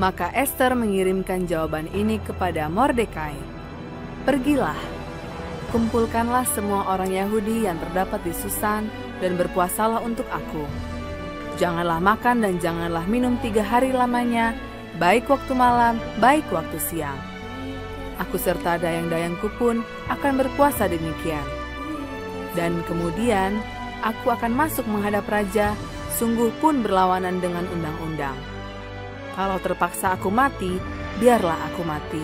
Maka Ester mengirimkan jawaban ini kepada Mordekai. Pergilah, kumpulkanlah semua orang Yahudi yang terdapat di Susan dan berpuasalah untuk aku. Janganlah makan dan janganlah minum 3 hari lamanya, baik waktu malam, baik waktu siang. Aku serta dayang-dayangku pun akan berpuasa demikian. Dan kemudian aku akan masuk menghadap raja, sungguh pun berlawanan dengan undang-undang. Kalau terpaksa aku mati, biarlah aku mati.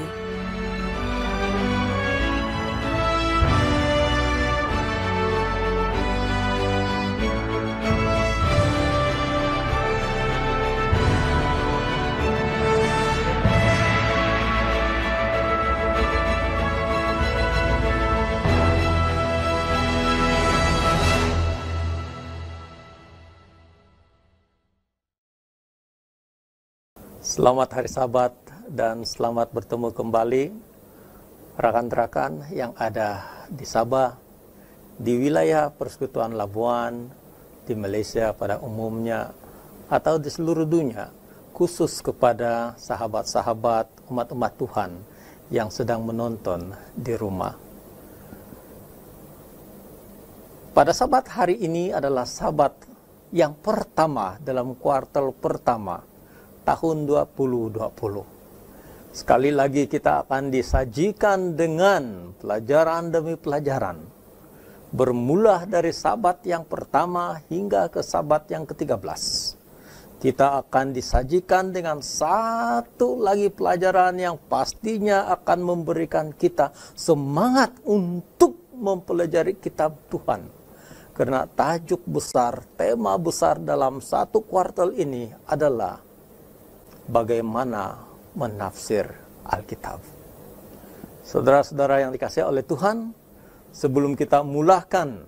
Selamat Hari Sabat dan selamat bertemu kembali rekan-rekan yang ada di Sabah, di wilayah Persekutuan Labuan, di Malaysia pada umumnya, atau di seluruh dunia, khusus kepada sahabat-sahabat umat-umat Tuhan yang sedang menonton di rumah. Pada Sabat hari ini adalah Sabat yang pertama dalam kuartal pertama tahun 2020. Sekali lagi kita akan disajikan dengan pelajaran demi pelajaran. Bermula dari Sabat yang pertama hingga ke Sabat yang ke-13. Kita akan disajikan dengan satu lagi pelajaran yang pastinya akan memberikan kita semangat untuk mempelajari kitab Tuhan. Karena tajuk besar, tema besar dalam satu kuartal ini adalah bagaimana menafsir Alkitab. Saudara-saudara yang dikasihi oleh Tuhan, sebelum kita mulakan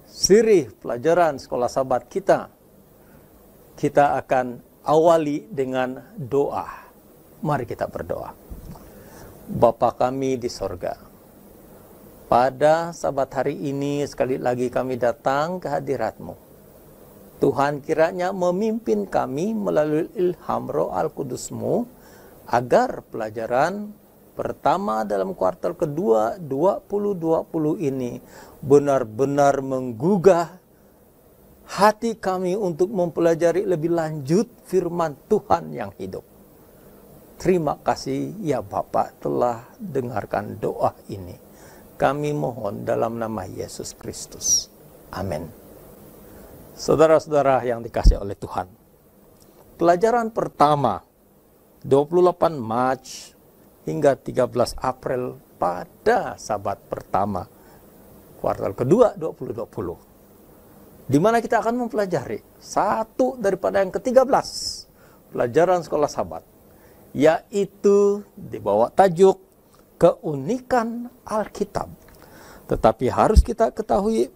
siri pelajaran sekolah Sabat kita akan awali dengan doa. Mari kita berdoa. Bapa kami di sorga, pada Sabat hari ini sekali lagi kami datang ke hadirat-Mu. Tuhan kiranya memimpin kami melalui ilham Roh Al-Kudus-Mu agar pelajaran pertama dalam kuartal kedua 2020 ini benar-benar menggugah hati kami untuk mempelajari lebih lanjut firman Tuhan yang hidup. Terima kasih ya Bapa telah dengarkan doa ini. Kami mohon dalam nama Yesus Kristus. Amin. Saudara-saudara yang dikasihi oleh Tuhan, pelajaran pertama 28 Maret hingga 13 April pada Sabat pertama kuartal kedua 2020, di mana kita akan mempelajari satu daripada yang ke-13 pelajaran sekolah Sabat, yaitu dibawa tajuk keunikan Alkitab. Tetapi harus kita ketahui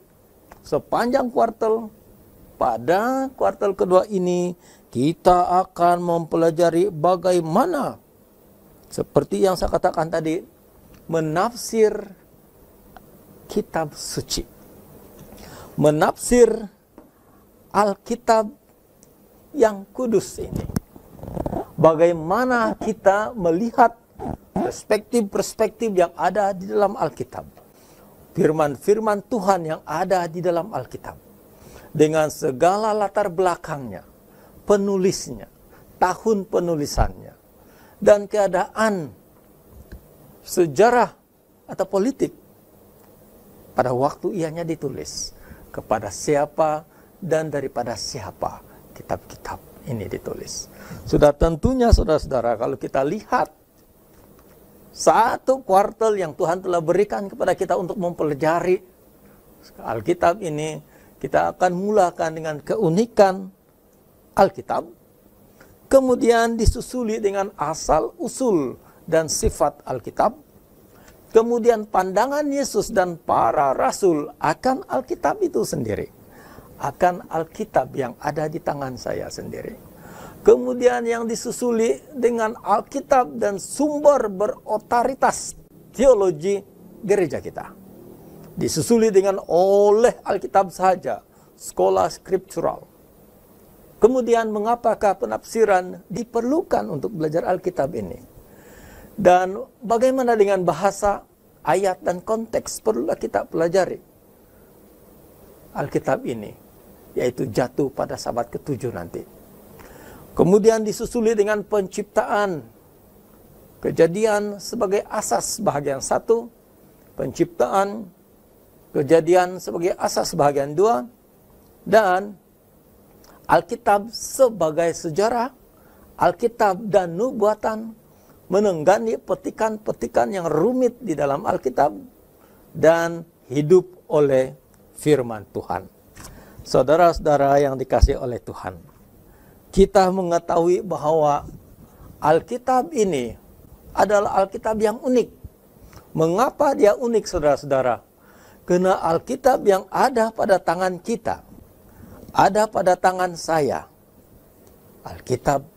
sepanjang kuartal, pada kuartal kedua ini kita akan mempelajari bagaimana, seperti yang saya katakan tadi, menafsir kitab suci. Menafsir Alkitab yang kudus ini. Bagaimana kita melihat perspektif-perspektif yang ada di dalam Alkitab. Firman-firman Tuhan yang ada di dalam Alkitab. Dengan segala latar belakangnya, penulisnya, tahun penulisannya, dan keadaan sejarah atau politik pada waktu ianya ditulis, kepada siapa dan daripada siapa kitab-kitab ini ditulis. Sudah tentunya saudara-saudara, kalau kita lihat satu kuartal yang Tuhan telah berikan kepada kita untuk mempelajari Alkitab ini, kita akan mulakan dengan keunikan Alkitab, kemudian disusuli dengan asal-usul dan sifat Alkitab, kemudian pandangan Yesus dan para rasul akan Alkitab itu sendiri, akan Alkitab yang ada di tangan saya sendiri. Kemudian yang disusuli dengan Alkitab dan sumber berotoritas teologi gereja kita. Disusuli dengan oleh Alkitab saja, sekolah skriptural. Kemudian mengapakah penafsiran diperlukan untuk belajar Alkitab ini? Dan bagaimana dengan bahasa, ayat, dan konteks perlulah kita pelajari Alkitab ini, yaitu jatuh pada Sabat ke-7 nanti. Kemudian disusuli dengan penciptaan, Kejadian sebagai asas bahagian 1, penciptaan, Kejadian sebagai asas bahagian 2, dan Alkitab sebagai sejarah, Alkitab dan nubuatan, menenggani petikan-petikan yang rumit di dalam Alkitab, dan hidup oleh firman Tuhan. Saudara-saudara yang dikasihi oleh Tuhan, kita mengetahui bahwa Alkitab ini adalah Alkitab yang unik. Mengapa dia unik, saudara-saudara? Karena Alkitab yang ada pada tangan kita, ada pada tangan saya, Alkitab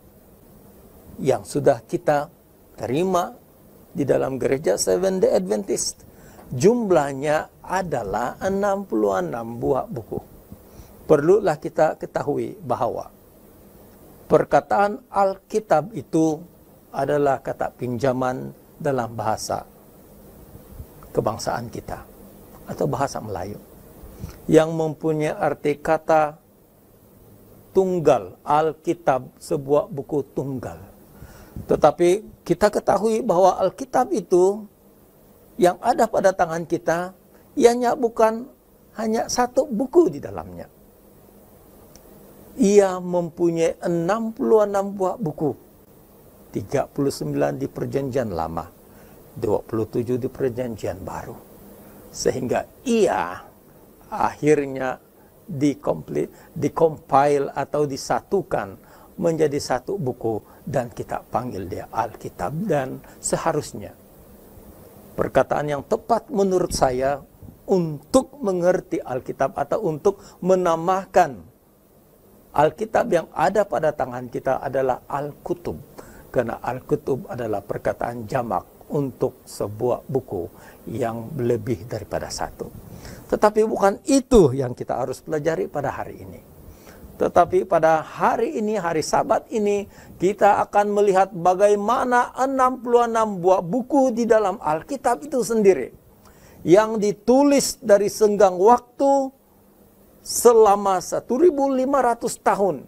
yang sudah kita terima di dalam gereja Seventh-day Adventist, jumlahnya adalah 66 buah buku. Perlulah kita ketahui bahwa perkataan Alkitab itu adalah kata pinjaman dalam bahasa kebangsaan kita atau bahasa Melayu yang mempunyai arti kata tunggal. Alkitab, sebuah buku tunggal. Tetapi kita ketahui bahwa Alkitab itu yang ada pada tangan kita, ianya bukan hanya satu buku di dalamnya. Ia mempunyai 66 buah buku. 39 di Perjanjian Lama, 27 di Perjanjian Baru. Sehingga ia akhirnya dikompil atau disatukan menjadi satu buku, dan kita panggil dia Alkitab. Dan seharusnya perkataan yang tepat menurut saya untuk mengerti Alkitab atau untuk menamakan Alkitab yang ada pada tangan kita adalah Al-Kutub. Karena Al-Kutub adalah perkataan jamak untuk sebuah buku yang lebih daripada satu. Tetapi bukan itu yang kita harus pelajari pada hari ini. Tetapi pada hari ini, hari Sabat ini, kita akan melihat bagaimana 66 buah buku di dalam Alkitab itu sendiri, yang ditulis dari senggang waktu selama 1500 tahun,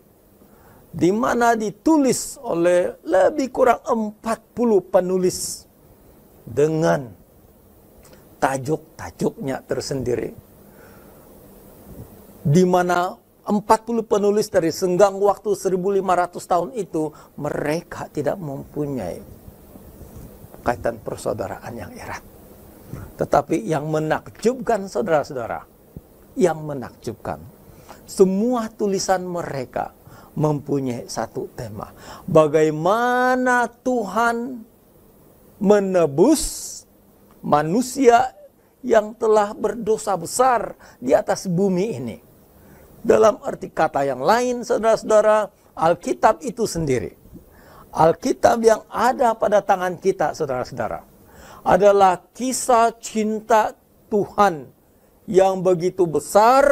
di mana ditulis oleh lebih kurang 40 penulis dengan tajuk-tajuknya tersendiri, di mana 40 penulis dari senggang waktu 1500 tahun itu mereka tidak mempunyai kaitan persaudaraan yang erat. Tetapi yang menakjubkan, saudara-saudara, yang menakjubkan, semua tulisan mereka mempunyai satu tema. Bagaimana Tuhan menebus manusia yang telah berdosa besar di atas bumi ini. Dalam arti kata yang lain, saudara-saudara, Alkitab itu sendiri, Alkitab yang ada pada tangan kita, saudara-saudara, adalah kisah cinta Tuhan yang begitu besar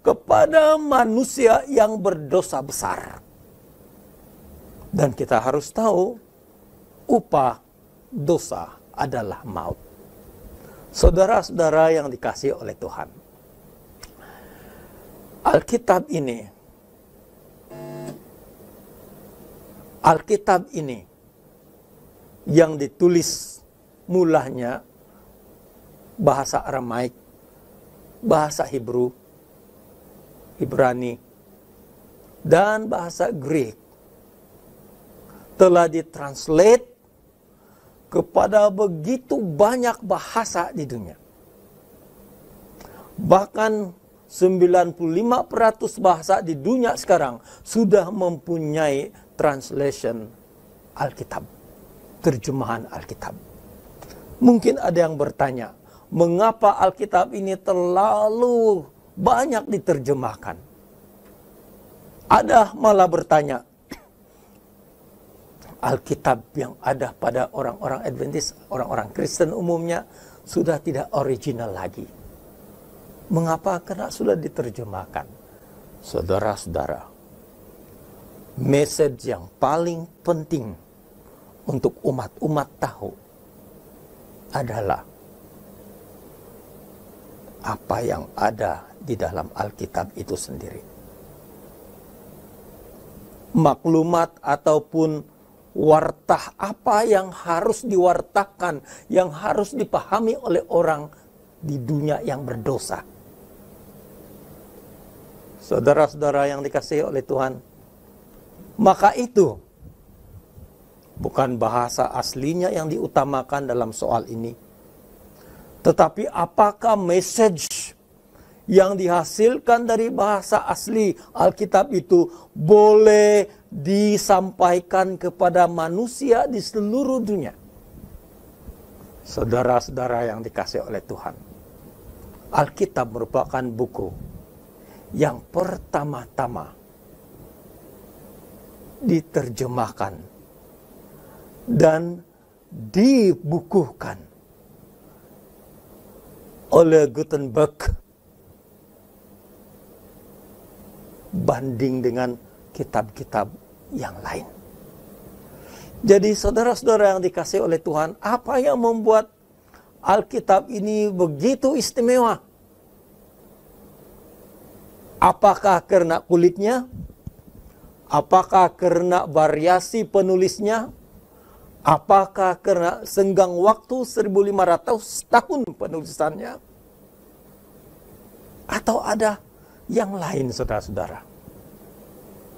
kepada manusia yang berdosa besar. Dan kita harus tahu, upah dosa adalah maut. Saudara-saudara yang dikasihi oleh Tuhan, Alkitab ini yang ditulis mulanya bahasa Aramaik, bahasa Hebrew, Ibrani, dan bahasa Greek, telah ditranslate kepada begitu banyak bahasa di dunia. Bahkan 95% bahasa di dunia sekarang sudah mempunyai translation Alkitab, terjemahan Alkitab. Mungkin ada yang bertanya, mengapa Alkitab ini terlalu banyak diterjemahkan? Ada malah bertanya, Alkitab yang ada pada orang-orang Adventist, orang-orang Kristen umumnya, sudah tidak original lagi. Mengapa? Karena sudah diterjemahkan. Saudara-saudara, message yang paling penting untuk umat-umat tahu adalah apa yang ada di dalam Alkitab itu sendiri. Maklumat ataupun wartah apa yang harus diwartakan, yang harus dipahami oleh orang di dunia yang berdosa. Saudara-saudara yang dikasihi oleh Tuhan, maka itu bukan bahasa aslinya yang diutamakan dalam soal ini, tetapi apakah message yang dihasilkan dari bahasa asli Alkitab itu boleh disampaikan kepada manusia di seluruh dunia. Saudara-saudara yang dikasihi oleh Tuhan, Alkitab merupakan buku yang pertama-tama diterjemahkan dan dibukukan oleh Gutenberg banding dengan kitab-kitab yang lain. Jadi saudara-saudara yang dikasihi oleh Tuhan, apa yang membuat Alkitab ini begitu istimewa? Apakah karena kulitnya? Apakah karena variasi penulisnya? Apakah karena senggang waktu 1500 tahun penulisannya? Atau ada yang lain, saudara-saudara?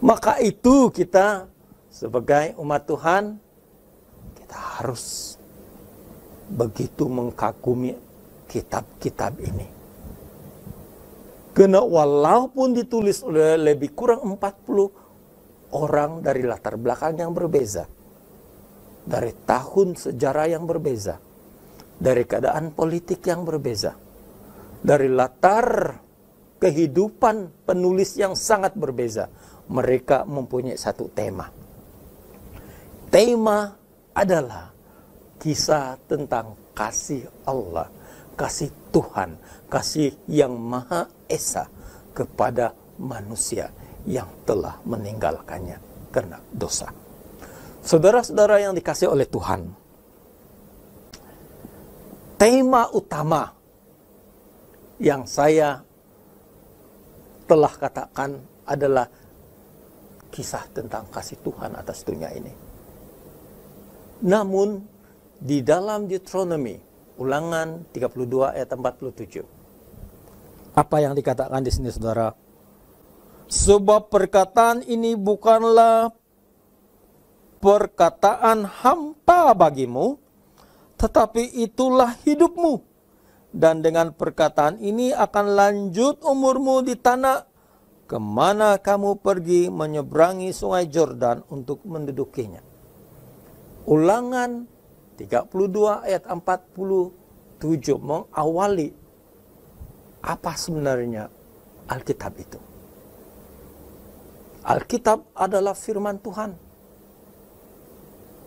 Maka itu kita sebagai umat Tuhan, kita harus begitu mengkagumi kitab-kitab ini. Karena walaupun ditulis oleh lebih kurang 40 orang dari latar belakang yang berbeza, dari tahun sejarah yang berbeza, dari keadaan politik yang berbeza, dari latar kehidupan penulis yang sangat berbeza, mereka mempunyai satu tema. Tema adalah kisah tentang kasih Allah, kasih Tuhan, kasih yang Maha Esa kepada manusia yang telah meninggalkannya karena dosa. Saudara-saudara yang dikasihi oleh Tuhan, tema utama yang saya telah katakan adalah kisah tentang kasih Tuhan atas dunia ini. Namun di dalam Deuteronomy, Ulangan 32 ayat 47, apa yang dikatakan di sini, saudara? Sebab perkataan ini bukanlah perkataan hampa bagimu, tetapi itulah hidupmu. Dan dengan perkataan ini akan lanjut umurmu di tanah kemana kamu pergi menyeberangi sungai Yordan untuk mendudukinya. Ulangan 32 ayat 47 mengawali apa sebenarnya Alkitab itu. Alkitab adalah firman Tuhan.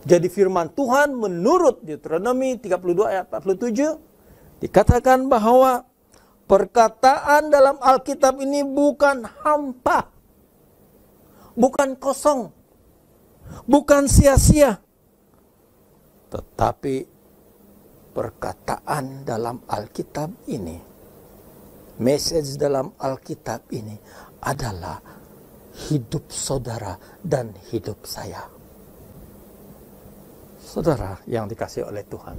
Jadi firman Tuhan menurut Deuteronomy 32 ayat 47 dikatakan bahwa perkataan dalam Alkitab ini bukan hampa, bukan kosong, bukan sia-sia, tetapi perkataan dalam Alkitab ini, message dalam Alkitab ini adalah hidup saudara dan hidup saya. Saudara yang dikasihi oleh Tuhan,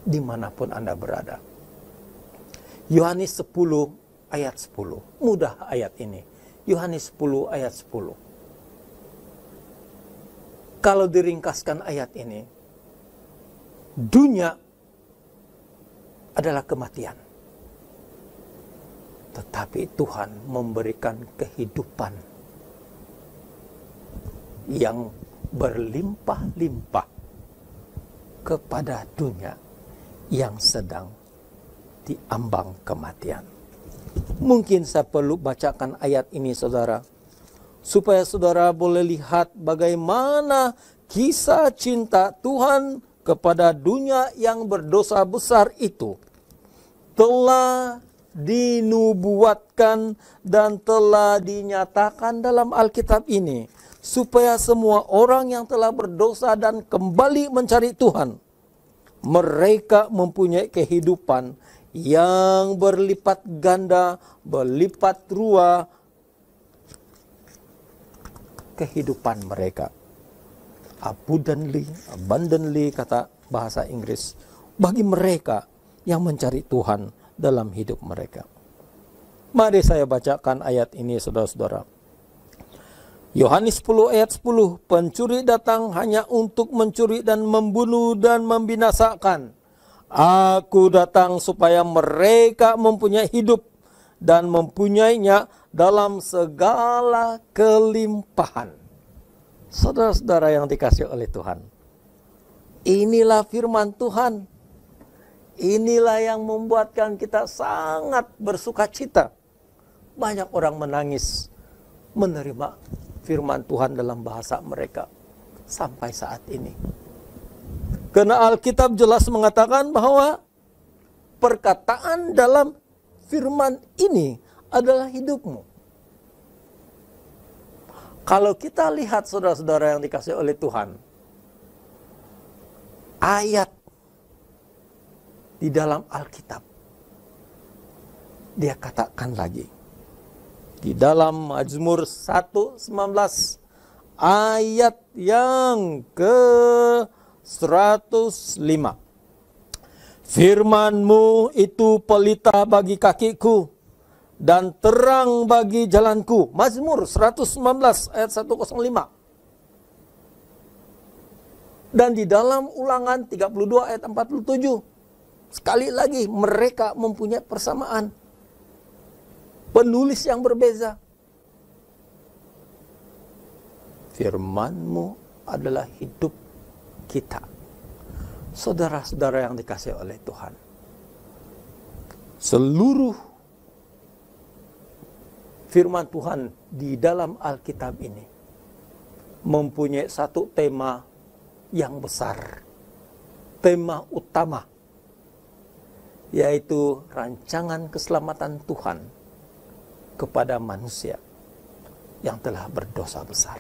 dimanapun Anda berada. Yohanes 10 ayat 10. Mudah ayat ini. Yohanes 10 ayat 10. Kalau diringkaskan ayat ini, dunia adalah kematian. Tetapi Tuhan memberikan kehidupan yang berlimpah-limpah kepada dunia yang sedang diambang kematian. Mungkin saya perlu bacakan ayat ini, saudara, supaya saudara boleh lihat bagaimana kisah cinta Tuhan kepada dunia yang berdosa besar itu telah dinubuatkan dan telah dinyatakan dalam Alkitab ini, supaya semua orang yang telah berdosa dan kembali mencari Tuhan, mereka mempunyai kehidupan yang berlipat ganda, berlipat ruah kehidupan mereka. Abundantly kata bahasa Inggris, bagi mereka yang mencari Tuhan dalam hidup mereka. Mari saya bacakan ayat ini, saudara-saudara. Yohanes 10 ayat 10, pencuri datang hanya untuk mencuri dan membunuh dan membinasakan. Aku datang supaya mereka mempunyai hidup dan mempunyainya dalam segala kelimpahan. Saudara-saudara yang dikasihi oleh Tuhan, inilah firman Tuhan. Inilah yang membuatkan kita sangat bersuka cita. Banyak orang menangis menerima firman Tuhan dalam bahasa mereka sampai saat ini. Karena Alkitab jelas mengatakan bahwa perkataan dalam firman ini adalah hidupmu. Kalau kita lihat saudara-saudara yang dikasihi oleh Tuhan, ayat di dalam Alkitab, dia katakan lagi, di dalam Mazmur 1:19, ayat yang ke-105. Firman-Mu itu pelita bagi kakiku dan terang bagi jalanku. Mazmur 119 ayat 105. Dan di dalam Ulangan 32 ayat 47, sekali lagi mereka mempunyai persamaan. Penulis yang berbeza. Firman-Mu adalah hidup kita. Saudara-saudara yang dikasihi oleh Tuhan, seluruh firman Tuhan di dalam Alkitab ini mempunyai satu tema yang besar, tema utama, yaitu rancangan keselamatan Tuhan kepada manusia yang telah berdosa besar.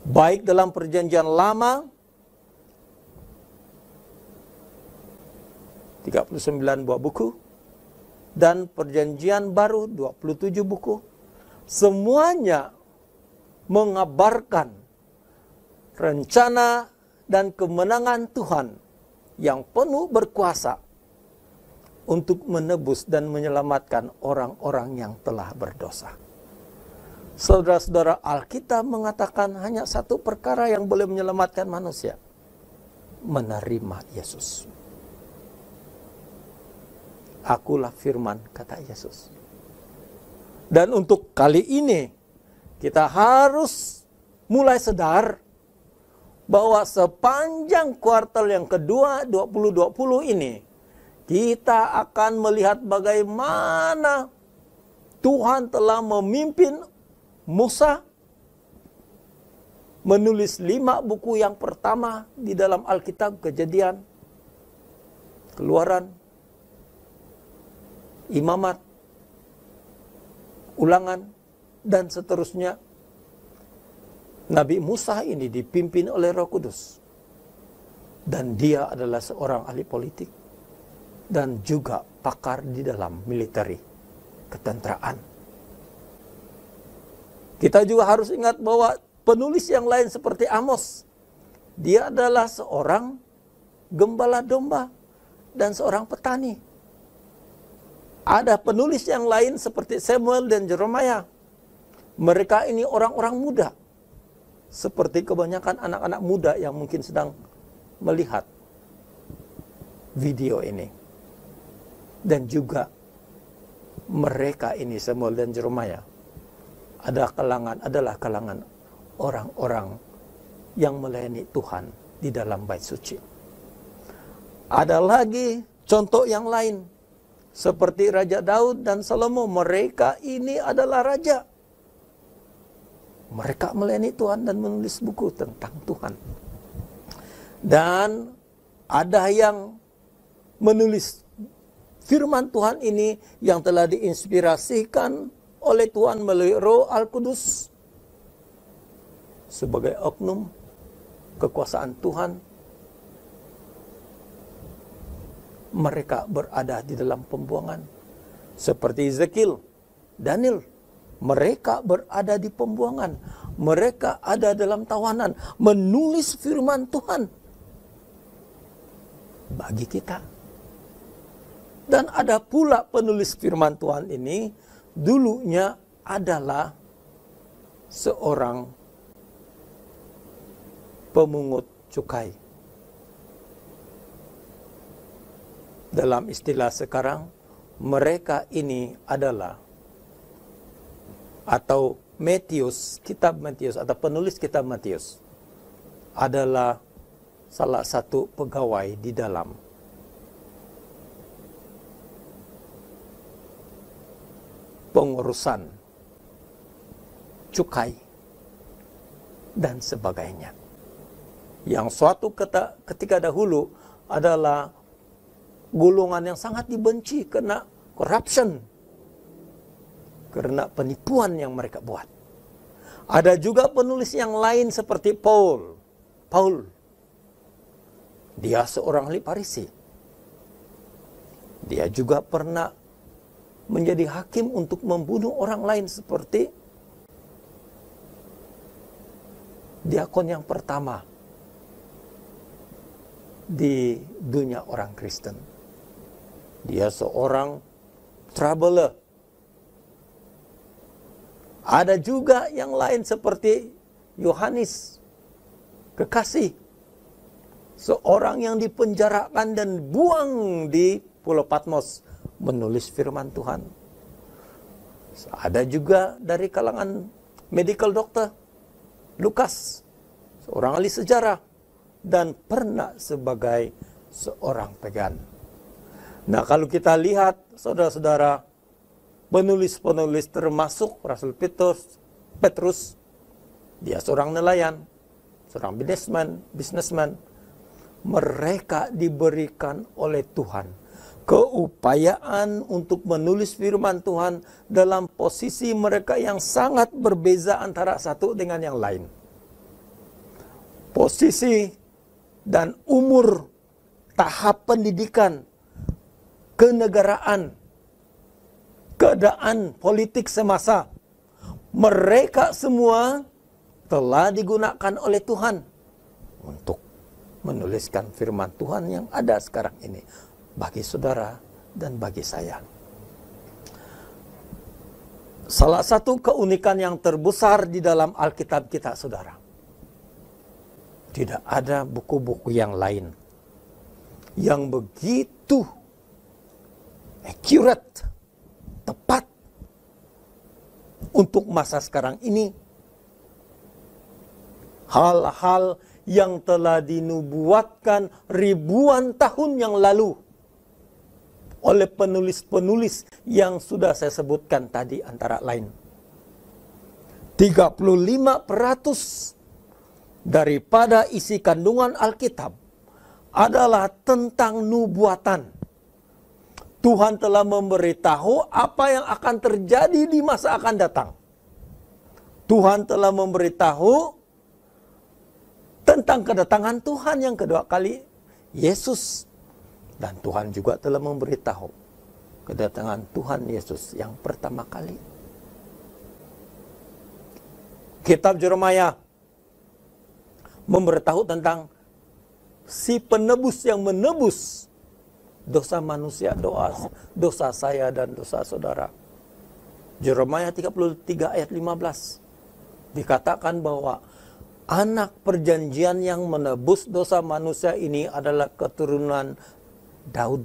Baik dalam perjanjian lama, 39 buah buku, dan perjanjian baru 27 buku, semuanya mengabarkan rencana dan kemenangan Tuhan yang penuh berkuasa untuk menebus dan menyelamatkan orang-orang yang telah berdosa. Saudara-saudara, Alkitab mengatakan hanya satu perkara yang boleh menyelamatkan manusia: menerima Yesus. Akulah firman, kata Yesus. Dan untuk kali ini, kita harus mulai sadar bahwa sepanjang kuartal yang kedua 2020 ini, kita akan melihat bagaimana Tuhan telah memimpin Musa menulis 5 buku yang pertama di dalam Alkitab, Kejadian, Keluaran, Imamat, Ulangan, dan seterusnya. Nabi Musa ini dipimpin oleh Roh Kudus. Dan dia adalah seorang ahli politik dan juga pakar di dalam militeri, ketenteraan. Kita juga harus ingat bahwa penulis yang lain seperti Amos, dia adalah seorang gembala domba dan seorang petani. Ada penulis yang lain seperti Samuel dan Jeremiah. Mereka ini orang-orang muda. Seperti kebanyakan anak-anak muda yang mungkin sedang melihat video ini. Dan juga mereka ini, Samuel dan Jeremiah, adalah kalangan orang-orang yang melayani Tuhan di dalam bait suci. Ada lagi contoh yang lain, seperti Raja Daud dan Salomo. Mereka ini adalah raja. Mereka melayani Tuhan dan menulis buku tentang Tuhan. Dan ada yang menulis firman Tuhan ini yang telah diinspirasikan oleh Tuhan melalui Roh Al-Kudus. sebagai oknum kekuasaan Tuhan, mereka berada di dalam pembuangan. Seperti Ezekiel, Daniel, mereka berada di pembuangan. Mereka ada dalam tawanan, menulis firman Tuhan bagi kita. Dan ada pula penulis firman Tuhan ini dulunya adalah seorang pemungut cukai. Dalam istilah sekarang, mereka ini adalah, atau Matius, kitab Matius atau penulis kitab Matius adalah salah satu pegawai di dalam pengurusan cukai dan sebagainya. Yang suatu ketika dahulu adalah golongan yang sangat dibenci karena corruption, karena penipuan yang mereka buat. Ada juga penulis yang lain seperti Paul. Dia seorang ahli Farisi. Dia juga pernah menjadi hakim untuk membunuh orang lain seperti diakon yang pertama di dunia orang Kristen. Dia seorang traveler. Ada juga yang lain seperti Yohanes, kekasih, seorang yang dipenjarakan dan buang di Pulau Patmos menulis firman Tuhan. Ada juga dari kalangan medical doctor, Lukas, seorang ahli sejarah, dan pernah sebagai seorang pagan. Nah, kalau kita lihat, saudara-saudara, penulis-penulis termasuk Rasul Petrus, dia seorang nelayan, seorang businessman. Mereka diberikan oleh Tuhan keupayaan untuk menulis firman Tuhan dalam posisi mereka yang sangat berbeza antara satu dengan yang lain. Posisi dan umur, tahap pendidikan, kenegaraan, keadaan politik semasa, mereka semua telah digunakan oleh Tuhan untuk menuliskan firman Tuhan yang ada sekarang ini bagi saudara dan bagi saya. Salah satu keunikan yang terbesar di dalam Alkitab kita, saudara, tidak ada buku-buku yang lain yang begitu accurate, tepat untuk masa sekarang ini. Hal-hal yang telah dinubuatkan ribuan tahun yang lalu oleh penulis-penulis yang sudah saya sebutkan tadi, antara lain 35% daripada isi kandungan Alkitab adalah tentang nubuatan. Tuhan telah memberitahu apa yang akan terjadi di masa akan datang. Tuhan telah memberitahu tentang kedatangan Tuhan yang kedua kali, Yesus. Dan Tuhan juga telah memberitahu kedatangan Tuhan Yesus yang pertama kali. Kitab Yeremia memberitahu tentang si penebus yang menebus dosa manusia, dosa saya dan dosa saudara. Yeremia 33 ayat 15 dikatakan bahwa anak perjanjian yang menebus dosa manusia ini adalah keturunan Daud.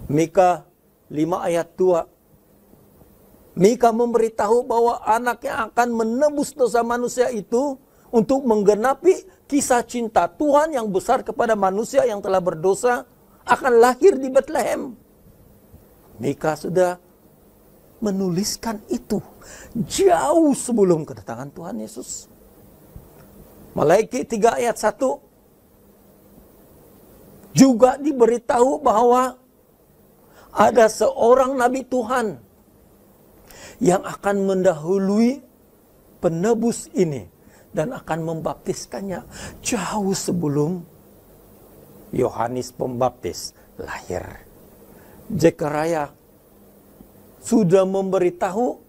Mika 5 ayat 2. Mika memberitahu bahwa anak yang akan menebus dosa manusia itu untuk menggenapi kisah cinta Tuhan yang besar kepada manusia yang telah berdosa akan lahir di Bethlehem. Mika sudah menuliskan itu jauh sebelum kedatangan Tuhan Yesus. Malaiki 3 ayat 1 juga diberitahu bahwa ada seorang nabi Tuhan yang akan mendahului penebus ini, dan akan membaptiskannya jauh sebelum Yohanes Pembaptis lahir. Zekaria sudah memberitahu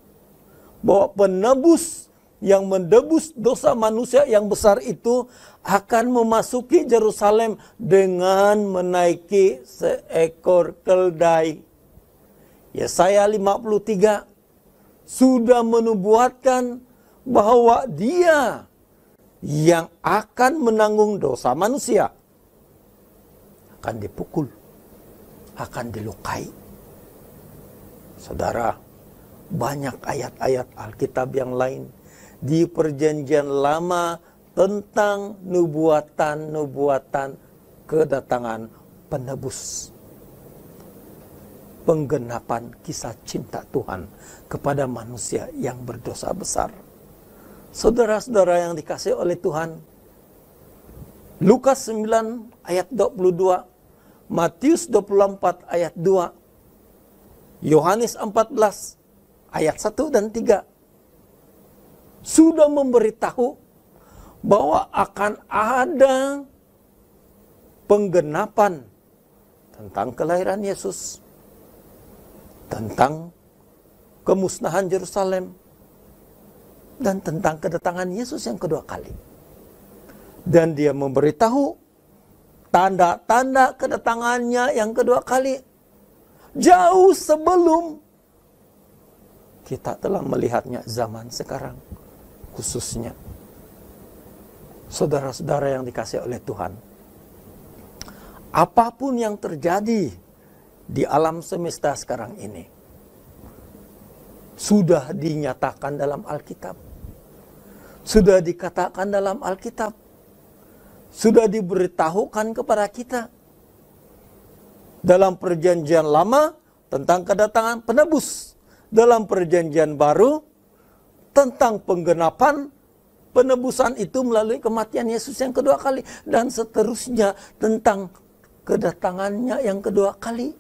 bahwa penebus yang menebus dosa manusia yang besar itu akan memasuki Yerusalem dengan menaiki seekor keldai. Yesaya 53 sudah menubuatkan bahwa dia yang akan menanggung dosa manusia akan dipukul, akan dilukai. Saudara, banyak ayat-ayat Alkitab yang lain di Perjanjian Lama tentang nubuatan-nubuatan kedatangan penebus. Penggenapan kisah cinta Tuhan kepada manusia yang berdosa besar. Saudara-saudara yang dikasihi oleh Tuhan, Lukas 9 ayat 22, Matius 24 ayat 2, Yohanes 14 ayat 1 dan 3 sudah memberitahu bahwa akan ada penggenapan tentang kelahiran Yesus, tentang kemusnahan Yerusalem, dan tentang kedatangan Yesus yang kedua kali. Dan dia memberitahu tanda-tanda kedatangannya yang kedua kali jauh sebelum kita telah melihatnya zaman sekarang khususnya. Saudara-saudara yang dikasihi oleh Tuhan, apapun yang terjadi di alam semesta sekarang ini sudah dinyatakan dalam Alkitab, sudah dikatakan dalam Alkitab, sudah diberitahukan kepada kita dalam Perjanjian Lama tentang kedatangan penebus, dalam Perjanjian Baru tentang penggenapan penebusan itu melalui kematian Yesus yang kedua kali, dan seterusnya tentang kedatangannya yang kedua kali.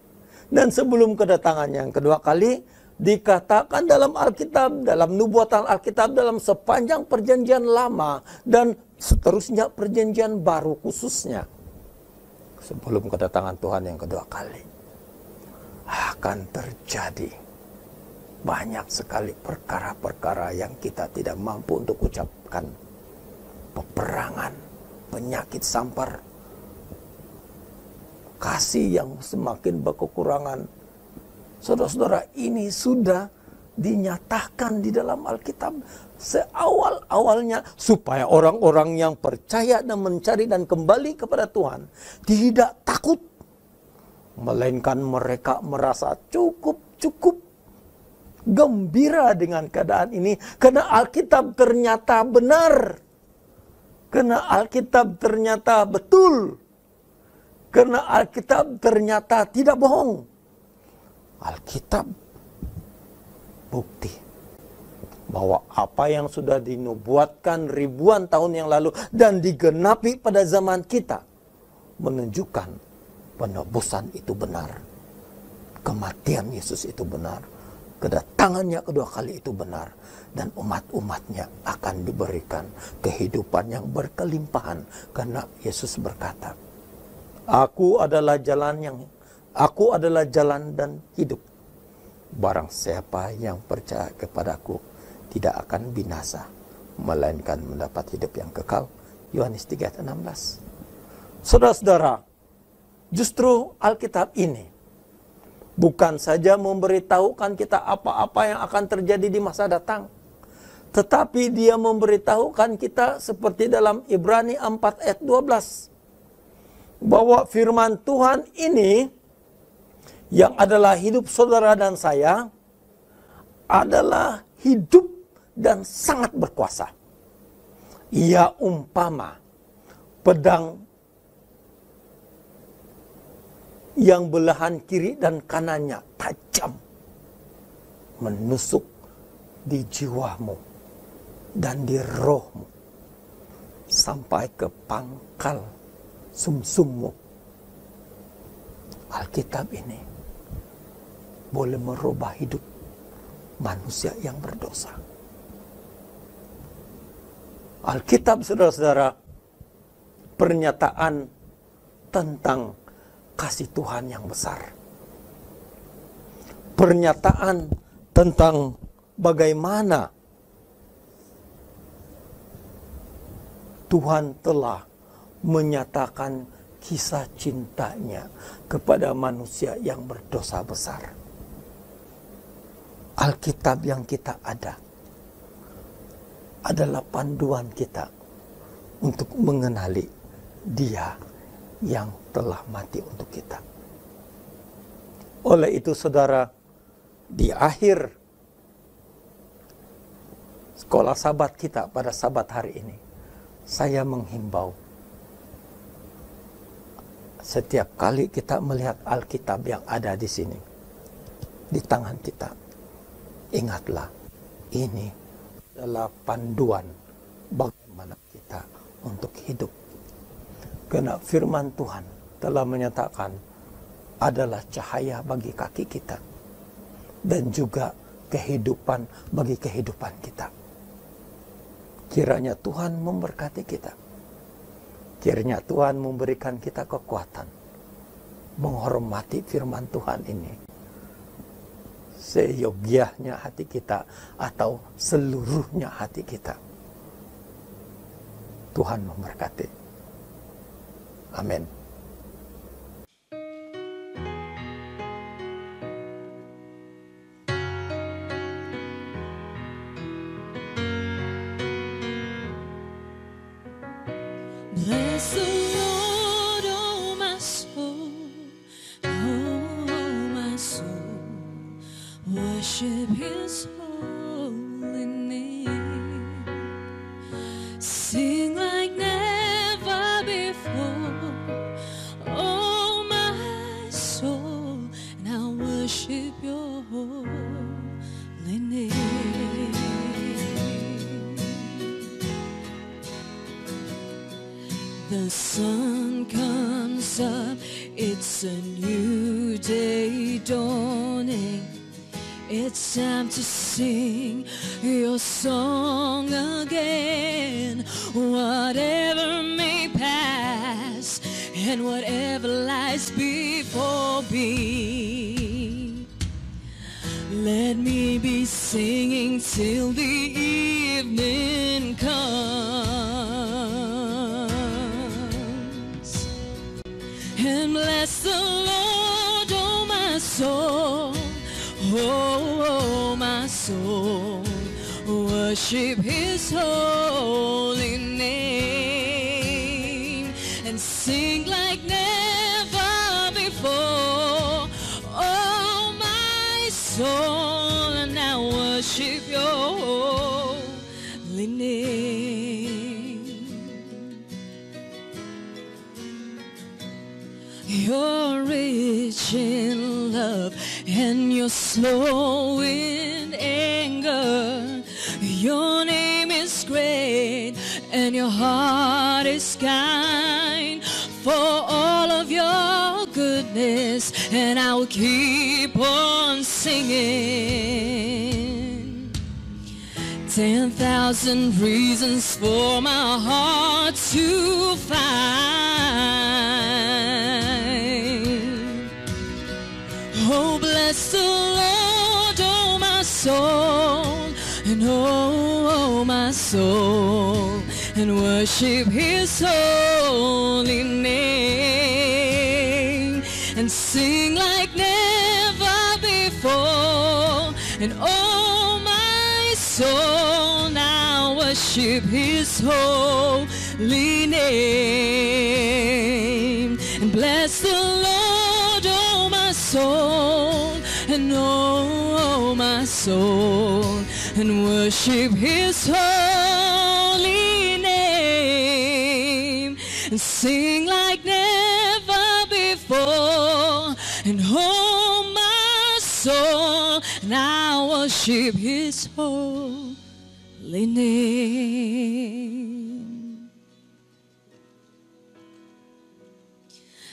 Dan sebelum kedatangannya yang kedua kali dikatakan dalam Alkitab, dalam nubuatan Alkitab, dalam sepanjang Perjanjian Lama dan seterusnya Perjanjian Baru khususnya sebelum kedatangan Tuhan yang kedua kali akan terjadi banyak sekali perkara-perkara yang kita tidak mampu untuk ucapkan. Peperangan, penyakit sampar, kasih yang semakin berkekurangan. Saudara-saudara, ini sudah dinyatakan di dalam Alkitab seawal-awalnya supaya orang-orang yang percaya dan mencari dan kembali kepada Tuhan tidak takut, melainkan mereka merasa cukup gembira dengan keadaan ini, karena Alkitab ternyata benar, karena Alkitab ternyata betul, karena Alkitab ternyata tidak bohong. Alkitab bukti bahwa apa yang sudah dinubuatkan ribuan tahun yang lalu dan digenapi pada zaman kita menunjukkan penebusan itu benar, kematian Yesus itu benar, kedatangannya kedua kali itu benar, dan umat-umatnya akan diberikan kehidupan yang berkelimpahan, karena Yesus berkata, Aku adalah jalan dan hidup. Barang siapa yang percaya kepadaku tidak akan binasa, melainkan mendapat hidup yang kekal. Yohanes 3:16. Saudara-saudara, justru Alkitab ini bukan saja memberitahukan kita apa-apa yang akan terjadi di masa datang, tetapi dia memberitahukan kita seperti dalam Ibrani 4 ayat 12. Bahwa firman Tuhan ini yang adalah hidup saudara dan saya adalah hidup dan sangat berkuasa. Ia umpama pedang yang belahan kiri dan kanannya tajam, menusuk di jiwamu dan di rohmu sampai ke pangkal sumsummu. Alkitab ini boleh merubah hidup manusia yang berdosa. Alkitab, saudara-saudara, pernyataan tentang kasih Tuhan yang besar. Pernyataan tentang bagaimana Tuhan telah menyatakan kisah cintanya kepada manusia yang berdosa besar. Alkitab yang kita ada adalah panduan kita untuk mengenali Dia yang telah mati untuk kita. Oleh itu, saudara, di akhir sekolah Sabat kita pada Sabat hari ini, saya menghimbau, setiap kali kita melihat Alkitab yang ada di sini, di tangan kita, ingatlah, ini adalah panduan bagaimana kita untuk hidup. Karena firman Tuhan telah menyatakan adalah cahaya bagi kaki kita dan juga kehidupan bagi kehidupan kita. Kiranya Tuhan memberkati kita. Kiranya Tuhan memberikan kita kekuatan menghormati firman Tuhan ini seyogyanya hati kita atau seluruhnya hati kita. Tuhan memberkati. Amin. Bless the Lord, oh my soul, oh my soul. Worship His holy name. Sing like never before, oh my soul, and I'll worship Your holy name. The sun comes up, it's a new day dawning. It's time to sing Your song again. Whatever may pass and whatever lies before me, let me be singing till the evening comes. And bless the Lord, oh my soul, oh my soul. Worship His holy name and sing like never before, oh my soul, and I worship Your holy name. You're rich in love and You're slow in anger. Your name is great and Your heart is kind. For all of Your goodness, and I will keep on singing. 10,000 reasons for my heart to find. Oh, bless the Lord, oh my soul, and oh my soul, and worship His holy name, and sing like never before. And oh my soul, now worship His holy name. And bless the Lord, oh my soul, and oh my soul, and worship His holy name, and sing like never before. And oh my soul, and I worship His holy name.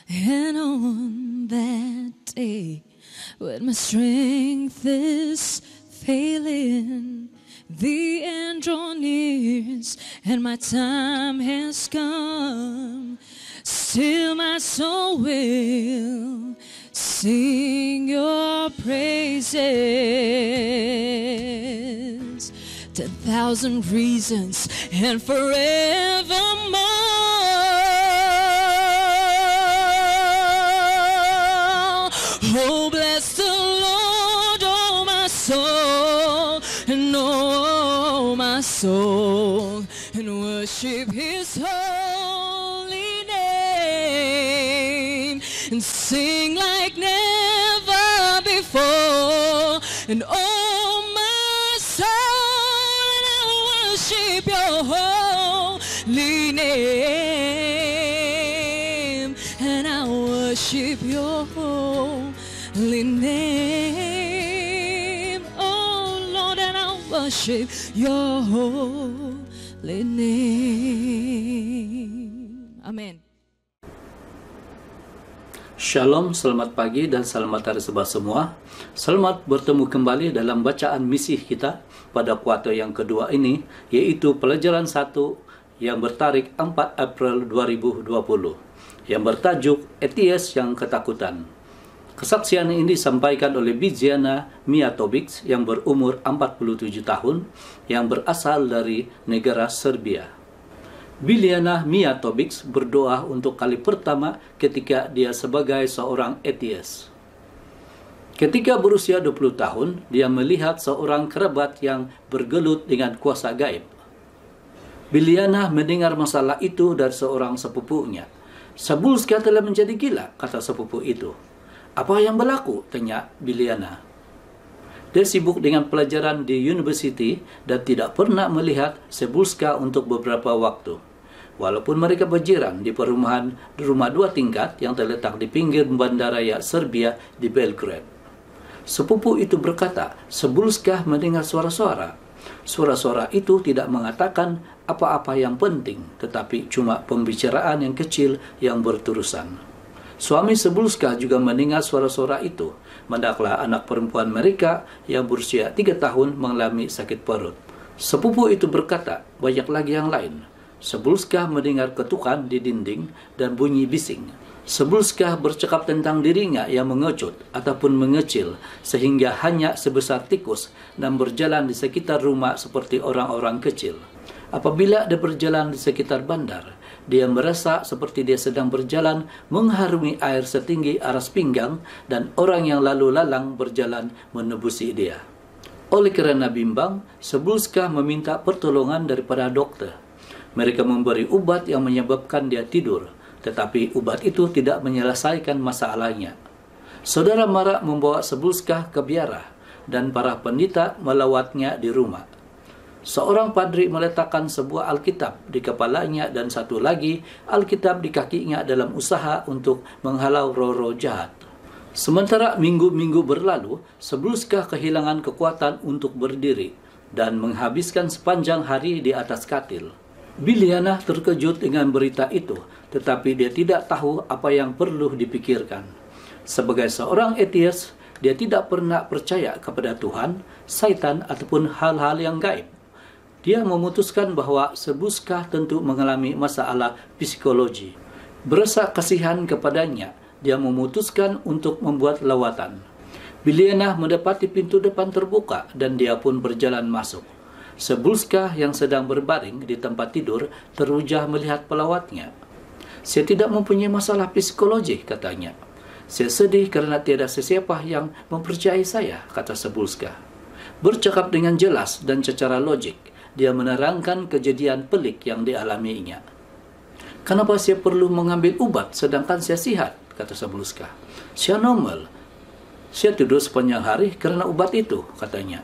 And on that day, when my strength is failing, the end draws near and my time has come. Still my soul will sing your praises. 10,000 reasons and forevermore. Oh, bless the Lord, oh my soul, and oh my soul, and worship His holy name, and sing like never before. And oh my soul, and I worship your holy name, and I worship your holy name. Oh Lord, and I worship your holy name. Amen. Shalom, selamat pagi dan selamat hari Sabat semua. Selamat bertemu kembali dalam bacaan misi kita pada kuartal yang kedua ini, yaitu pelajaran 1 yang bertarikh 4 April 2020 yang bertajuk Atheist yang Ketakutan. Kesaksian ini disampaikan oleh Biljana Mijatovic yang berumur 47 tahun yang berasal dari negara Serbia. Biljana Mijatovic berdoa untuk kali pertama ketika dia sebagai seorang atheist. Ketika berusia 20 tahun, dia melihat seorang kerabat yang bergelut dengan kuasa gaib. Biljana mendengar masalah itu dari seorang sepupunya. "Sabulska telah menjadi gila," kata sepupu itu. "Apa yang berlaku?" tanya Biljana. Dia sibuk dengan pelajaran di university dan tidak pernah melihat Sabulska untuk beberapa waktu. Walaupun mereka berjiran di perumahan rumah 2 tingkat yang terletak di pinggir bandaraya Serbia di Belgrade. Sepupu itu berkata, Sabulska mendengar suara-suara. Suara-suara itu tidak mengatakan apa-apa yang penting, tetapi cuma pembicaraan yang kecil yang berterusan. Suami Sabulska juga mendengar suara-suara itu, mendaklah anak perempuan mereka yang berusia 3 tahun mengalami sakit perut. Sepupu itu berkata, banyak lagi yang lain. Sabulska mendengar ketukan di dinding dan bunyi bising. Sabulska bercakap tentang dirinya yang mengecut ataupun mengecil sehingga hanya sebesar tikus dan berjalan di sekitar rumah seperti orang-orang kecil. Apabila dia berjalan di sekitar bandar, dia merasa seperti dia sedang berjalan mengharungi air setinggi aras pinggang dan orang yang lalu lalang berjalan menebusi dia. Oleh kerana bimbang, Sabulska meminta pertolongan daripada dokter. Mereka memberi ubat yang menyebabkan dia tidur, tetapi ubat itu tidak menyelesaikan masalahnya. Saudara Mara membawa Sabulska ke biara dan para pendeta melawatnya di rumah. Seorang padri meletakkan sebuah Alkitab di kepalanya dan satu lagi Alkitab di kakinya dalam usaha untuk menghalau roh-roh jahat. Sementara minggu-minggu berlalu, Sabulska kehilangan kekuatan untuk berdiri dan menghabiskan sepanjang hari di atas katil. Biljana terkejut dengan berita itu, tetapi dia tidak tahu apa yang perlu dipikirkan. Sebagai seorang atheist, dia tidak pernah percaya kepada Tuhan, syaitan ataupun hal-hal yang gaib. Dia memutuskan bahwa Sabulska tentu mengalami masalah psikologi. Berasa kasihan kepadanya, dia memutuskan untuk membuat lawatan. Biljana mendapati pintu depan terbuka dan dia pun berjalan masuk. Sabulska yang sedang berbaring di tempat tidur terujah melihat pelawatnya. "Saya tidak mempunyai masalah psikologi," katanya. "Saya sedih kerana tiada sesiapa yang mempercayai saya," kata Sabulska. Bercakap dengan jelas dan secara logik, dia menerangkan kejadian pelik yang dialaminya. "Kenapa saya perlu mengambil ubat sedangkan saya sihat?" kata Sabulska. "Saya normal. Saya tidur sepanjang hari kerana ubat itu," katanya.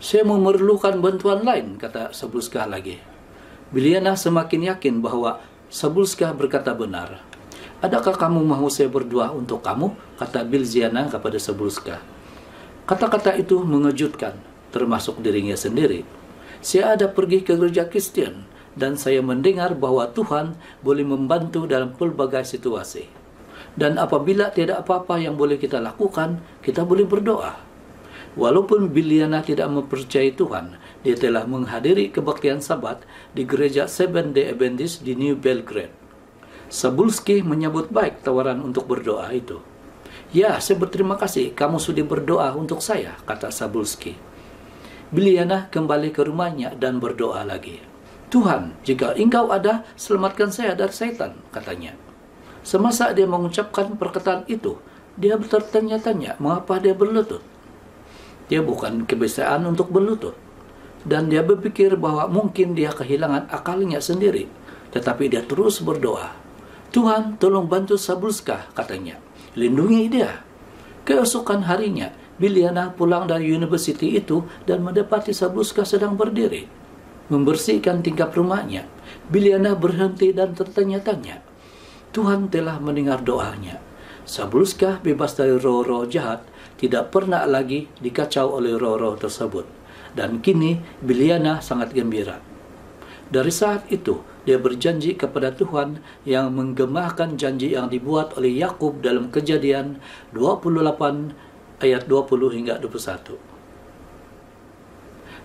"Saya memerlukan bantuan lain," kata Sabulska lagi. Biljana semakin yakin bahwa Sabulska berkata benar. "Adakah kamu mahu saya berdoa untuk kamu?" kata Biljana kepada Sabulska. Kata-kata itu mengejutkan, termasuk dirinya sendiri. "Saya ada pergi ke gereja Kristen dan saya mendengar bahwa Tuhan boleh membantu dalam pelbagai situasi. Dan apabila tiada apa-apa yang boleh kita lakukan, kita boleh berdoa." Walaupun Biljana tidak mempercayai Tuhan, dia telah menghadiri kebaktian Sabat di gereja Seventh-day Adventist di New Belgrade. Sabulski menyambut baik tawaran untuk berdoa itu. "Ya, saya berterima kasih kamu sudah berdoa untuk saya," kata Sabulski. Bilyana kembali ke rumahnya dan berdoa lagi. "Tuhan, jika Engkau ada, selamatkan saya dari setan," katanya. Semasa dia mengucapkan perkataan itu, dia bertanya-tanya mengapa dia berlutut. Dia bukan kebiasaan untuk berlutut. Dan dia berpikir bahwa mungkin dia kehilangan akalnya sendiri. Tetapi dia terus berdoa. "Tuhan, tolong bantu Sabulska," katanya. "Lindungi dia." Keesokan harinya, Bilyana pulang dari university itu dan mendapati Sabulska sedang berdiri, membersihkan tingkap rumahnya. Bilyana berhenti dan tertanya-tanya. Tuhan telah mendengar doanya. Sabulska bebas dari roh-roh jahat, tidak pernah lagi dikacau oleh roh-roh tersebut. Dan kini Bilyana sangat gembira. Dari saat itu, dia berjanji kepada Tuhan yang menggemahkan janji yang dibuat oleh Yakub dalam Kejadian 28 ayat 20 hingga 21.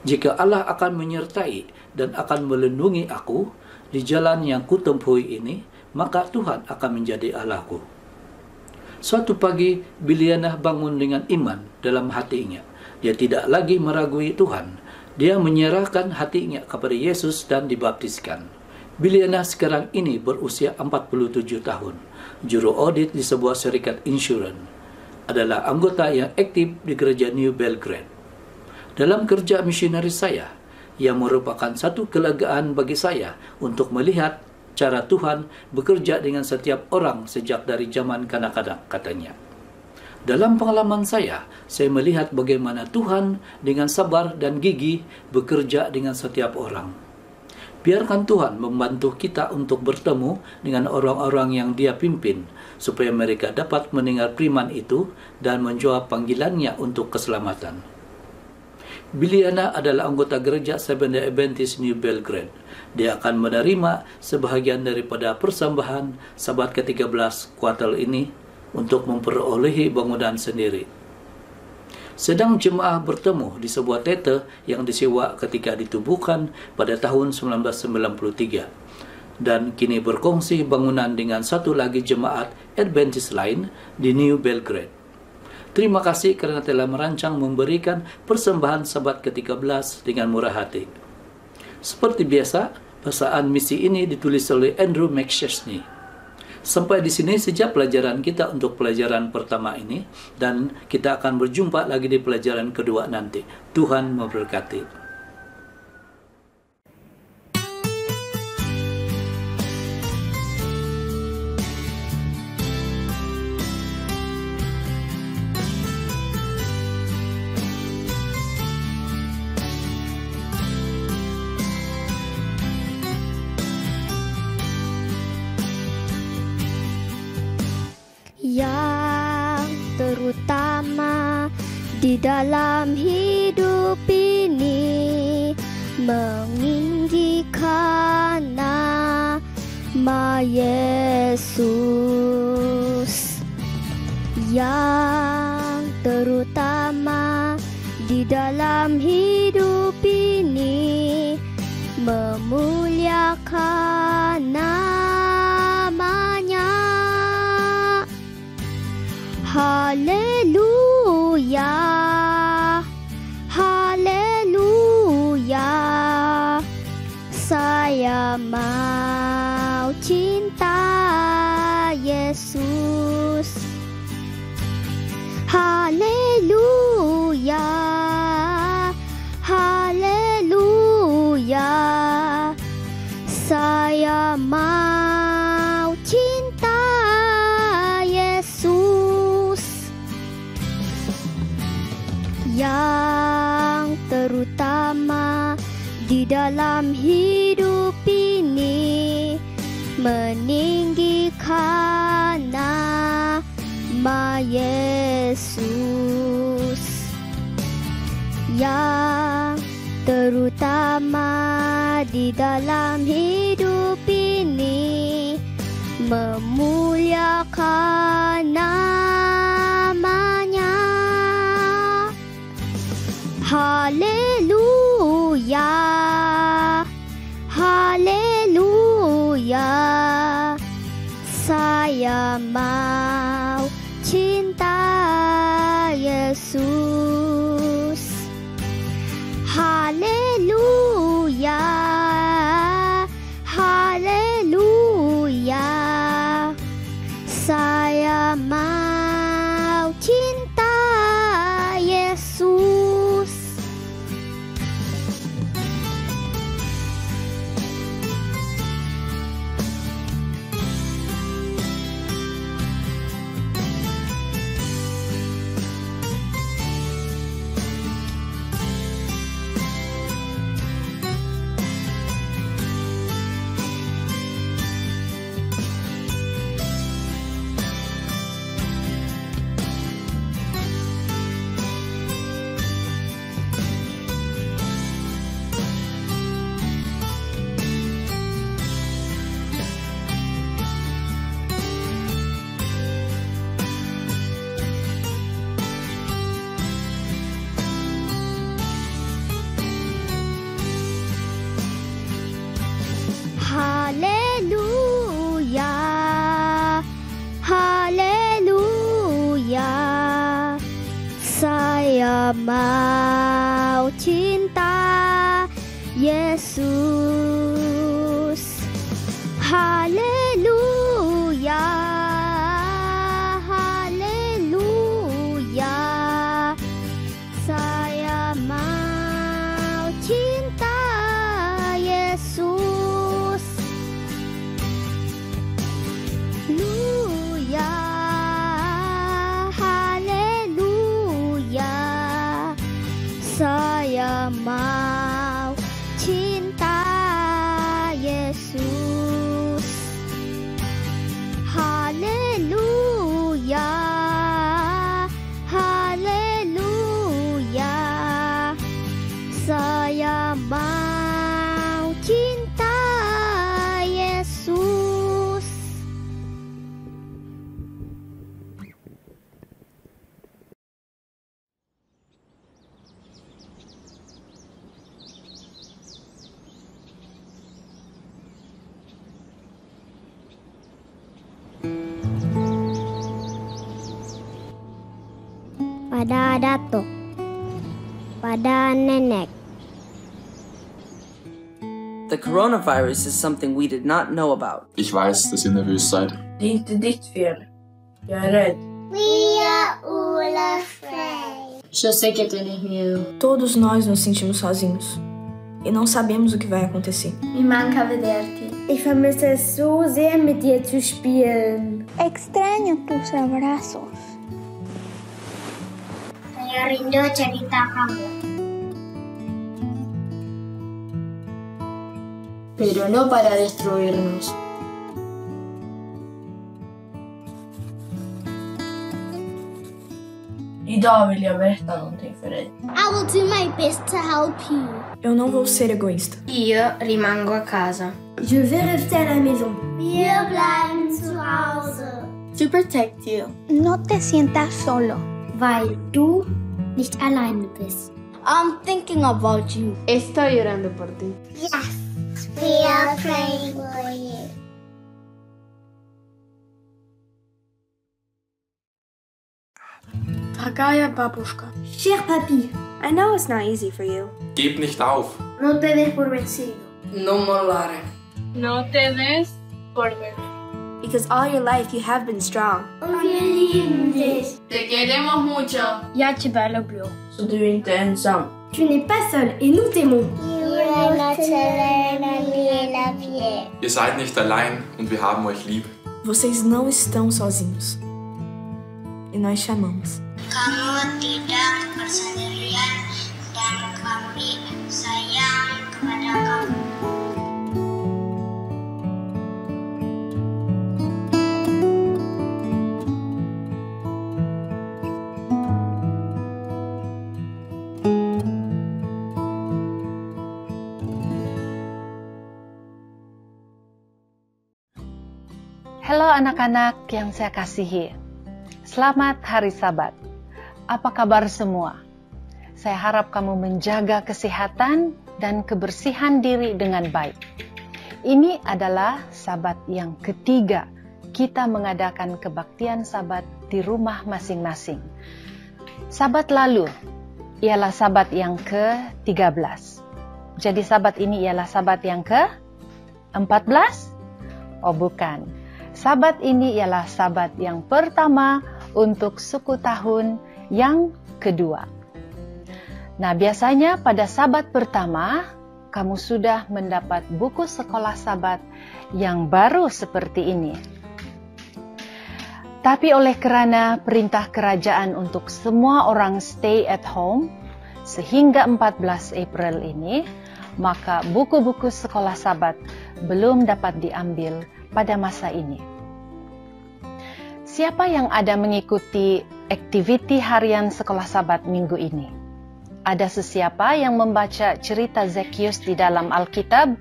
"Jika Allah akan menyertai dan akan melindungi aku di jalan yang kutempuhi ini, maka Tuhan akan menjadi Allahku." Suatu pagi, Bilyana bangun dengan iman dalam hatinya. Dia tidak lagi meragui Tuhan. Dia menyerahkan hatinya kepada Yesus dan dibaptiskan. Bilyana sekarang ini berusia 47 tahun. Juru audit di sebuah syarikat insurans. Adalah anggota yang aktif di gereja New Belgrade. Dalam kerja misionaris saya, yang merupakan satu kelegaan bagi saya untuk melihat cara Tuhan bekerja dengan setiap orang sejak dari zaman kanak-kanak, katanya. Dalam pengalaman saya melihat bagaimana Tuhan dengan sabar dan gigih bekerja dengan setiap orang. Biarkan Tuhan membantu kita untuk bertemu dengan orang-orang yang Dia pimpin, supaya mereka dapat mendengar firman itu dan menjawab panggilannya untuk keselamatan. Bilyana adalah anggota gereja Seventh-day Adventist New Belgrade. Dia akan menerima sebahagian daripada persembahan Sabat ke-13 kuartal ini untuk memperolehi bangunan sendiri. Sedang jemaah bertemu di sebuah tete yang disewa ketika ditubuhkan pada tahun 1993 dan kini berkongsi bangunan dengan satu lagi jemaat Adventist lain di New Belgrade. Terima kasih kerana telah merancang memberikan persembahan Sabat ke-13 dengan murah hati. Seperti biasa, pesan misi ini ditulis oleh Andrew McChesney. Sampai di sini sejak pelajaran kita untuk pelajaran pertama ini, dan kita akan berjumpa lagi di pelajaran kedua nanti. Tuhan memberkati. Yang terutama di dalam hidup ini meninggikan nama Yesus. Yang terutama di dalam hidup ini memuliakan namanya. Haleluya, haleluya, saya mau cinta Yesus. Haleluya, haleluya, saya mau cinta Yesus. Yang terutama di dalam hidup ini meninggikan nama Yesus. Yang terutama di dalam hidup ini memuliakan namanya. Haleluya, Saya mau cinta Yesus. Haleluya, haleluya. Saya mau cinta Yesus. Haleluya, haleluya. Saya mau cinta Yesus. Haleluya, haleluya. Saya mau cinta Yesus. Haleluya, haleluya. Saya mau cinta Yesus. Haleluya, haleluya. Saya mau cinta Yesus. Pada datuk, pada nenek. The coronavirus is something we did not know about. Ich weiß, dass ihr nervös seid. Det är inte ditt fel. Jag är rädd. We are all afraid. Eu sei que tienes miedo. Todos nós nos sentimos sozinhos e não sabemos o que vai acontecer. Me manca vederti. Ich vermisse so sehr, mit dir zu spielen. Extraño tus abrazos. Saya rindu cerita kamu. Pero no para destruirnos. Idag vill jag berätta någonting för dig. I will do my best to help you. Eu não vou ser egoísta. Io rimango a casa. Je vais rester à la maison. Wir bleiben zu Hause. To protect you. No te sientas solo, weil du nicht alleine bist. I'm thinking about you. Estoy orando por ti. Yes, we are praying for you. Dragaya babushka. Cher Papi, I know it's not easy for you. Gebt nicht auf. No te des por vencido. No mollare. No te des por ver. Because all your life you have been strong. Wir lieben dich. Te queremos mucho. Jag тебя люблю. Så du är inte ensam. Tu n'es pas seul et nous t'aimons. Ihr seid nicht allein und wir haben euch lieb. Vocês não estão sozinhos. E nós chamamos. Kamu tidak bersendirian dan kami sayang kepada kamu. Halo anak-anak yang saya kasihi. Selamat hari Sabat. Apa kabar semua? Saya harap kamu menjaga kesehatan dan kebersihan diri dengan baik. Ini adalah Sabat yang ketiga kita mengadakan kebaktian Sabat di rumah masing-masing. Sabat lalu ialah Sabat yang ke-13. Jadi Sabat ini ialah Sabat yang ke-14? Oh bukan. Sabat ini ialah Sabat yang pertama untuk suku tahun yang kedua. Nah, biasanya pada Sabat pertama, kamu sudah mendapat buku sekolah Sabat yang baru seperti ini. Tapi oleh kerana perintah kerajaan untuk semua orang stay at home sehingga 14 April ini, maka buku-buku sekolah Sabat belum dapat diambil pada masa ini. Siapa yang ada mengikuti aktiviti harian sekolah Sabat minggu ini? Ada sesiapa yang membaca cerita Zekius di dalam Alkitab?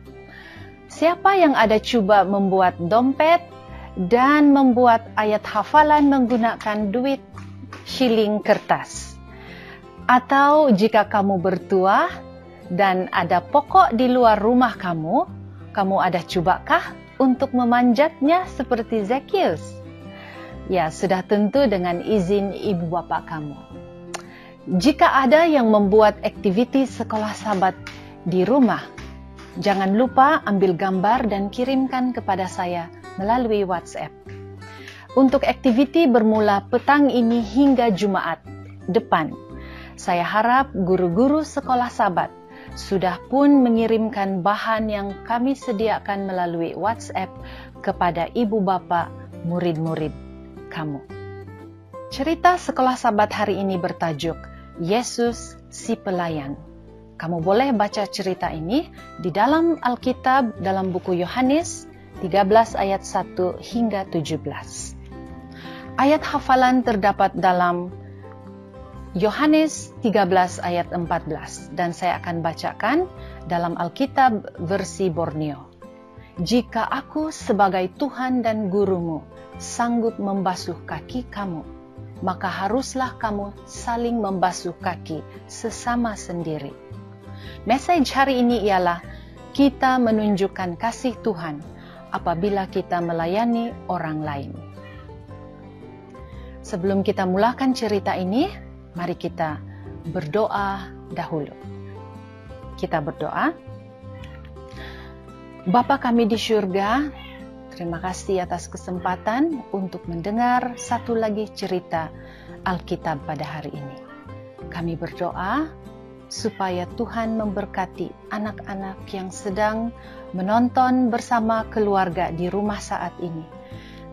Siapa yang ada cuba membuat dompet dan membuat ayat hafalan menggunakan duit shilling kertas? Atau jika kamu bertuah dan ada pokok di luar rumah kamu, kamu ada cubakah untuk memanjatnya seperti Zekius? Ya, sudah tentu dengan izin ibu bapa kamu. Jika ada yang membuat aktiviti sekolah Sabat di rumah, jangan lupa ambil gambar dan kirimkan kepada saya melalui WhatsApp. Untuk aktiviti bermula petang ini hingga Jumaat depan, saya harap guru-guru sekolah Sabat sudah pun mengirimkan bahan yang kami sediakan melalui WhatsApp kepada ibu bapa murid-murid kamu. Cerita sekolah Sabat hari ini bertajuk Yesus si Pelayan. Kamu boleh baca cerita ini di dalam Alkitab dalam buku Yohanes 13 ayat 1 hingga 17. Ayat hafalan terdapat dalam Yohanes 13 ayat 14 dan saya akan bacakan dalam Alkitab versi Borneo. Jika aku sebagai Tuhan dan gurumu sanggup membasuh kaki kamu, maka haruslah kamu saling membasuh kaki sesama sendiri. Message hari ini ialah kita menunjukkan kasih Tuhan apabila kita melayani orang lain. Sebelum kita mulakan cerita ini, mari kita berdoa dahulu. Kita berdoa. Bapa kami di syurga, terima kasih atas kesempatan untuk mendengar satu lagi cerita Alkitab pada hari ini. Kami berdoa supaya Tuhan memberkati anak-anak yang sedang menonton bersama keluarga di rumah saat ini.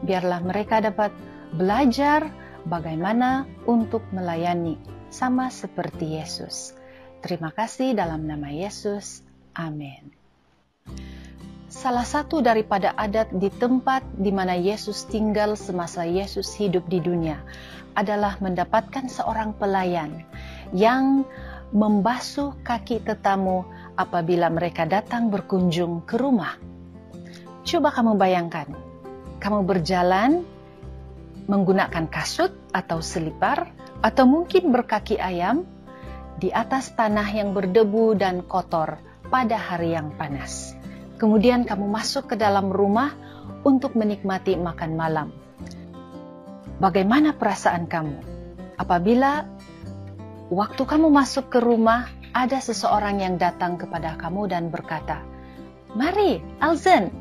Biarlah mereka dapat belajar bagaimana untuk melayani sama seperti Yesus. Terima kasih dalam nama Yesus. Amin. Salah satu daripada adat di tempat di mana Yesus tinggal semasa Yesus hidup di dunia adalah mendapatkan seorang pelayan yang membasuh kaki tetamu apabila mereka datang berkunjung ke rumah. Coba kamu bayangkan, kamu berjalan menggunakan kasut atau selipar atau mungkin berkaki ayam di atas tanah yang berdebu dan kotor pada hari yang panas. Kemudian kamu masuk ke dalam rumah untuk menikmati makan malam. Bagaimana perasaan kamu apabila waktu kamu masuk ke rumah ada seseorang yang datang kepada kamu dan berkata, "Mari, Alzen,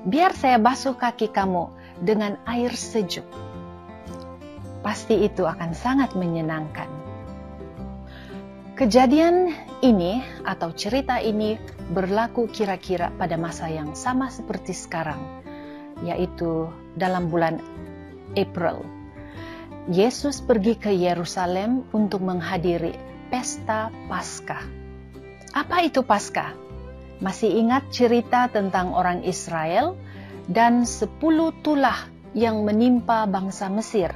biar saya basuh kaki kamu dengan air sejuk." Pasti itu akan sangat menyenangkan. Kejadian ini atau cerita ini berlaku kira-kira pada masa yang sama seperti sekarang, yaitu dalam bulan April. Yesus pergi ke Yerusalem untuk menghadiri pesta Paskah. Apa itu Paskah? Masih ingat cerita tentang orang Israel dan 10 tulah yang menimpa bangsa Mesir?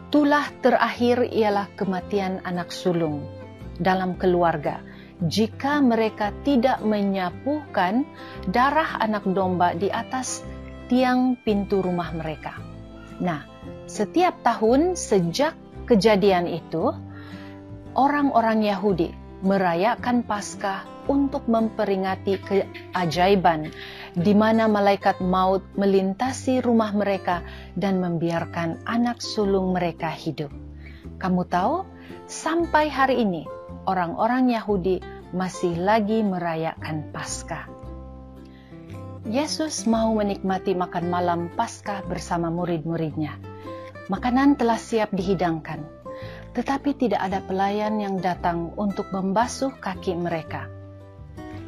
Tulah terakhir ialah kematian anak sulung dalam keluarga jika mereka tidak menyapukan darah anak domba di atas tiang pintu rumah mereka. Nah, setiap tahun sejak kejadian itu, orang-orang Yahudi merayakan Paskah untuk memperingati keajaiban di mana malaikat maut melintasi rumah mereka dan membiarkan anak sulung mereka hidup. Kamu tahu, sampai hari ini orang-orang Yahudi masih lagi merayakan Paskah. Yesus mau menikmati makan malam Paskah bersama murid-muridnya. Makanan telah siap dihidangkan, tetapi tidak ada pelayan yang datang untuk membasuh kaki mereka.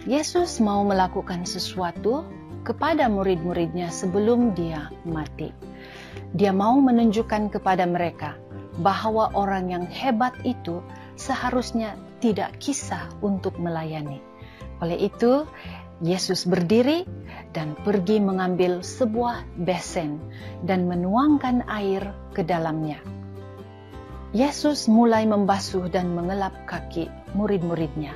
Yesus mau melakukan sesuatu kepada murid-muridnya sebelum dia mati. Dia mau menunjukkan kepada mereka bahwa orang yang hebat itu seharusnya tidak kisah untuk melayani. Oleh itu, Yesus berdiri dan pergi mengambil sebuah besen dan menuangkan air ke dalamnya. Yesus mulai membasuh dan mengelap kaki murid-muridnya.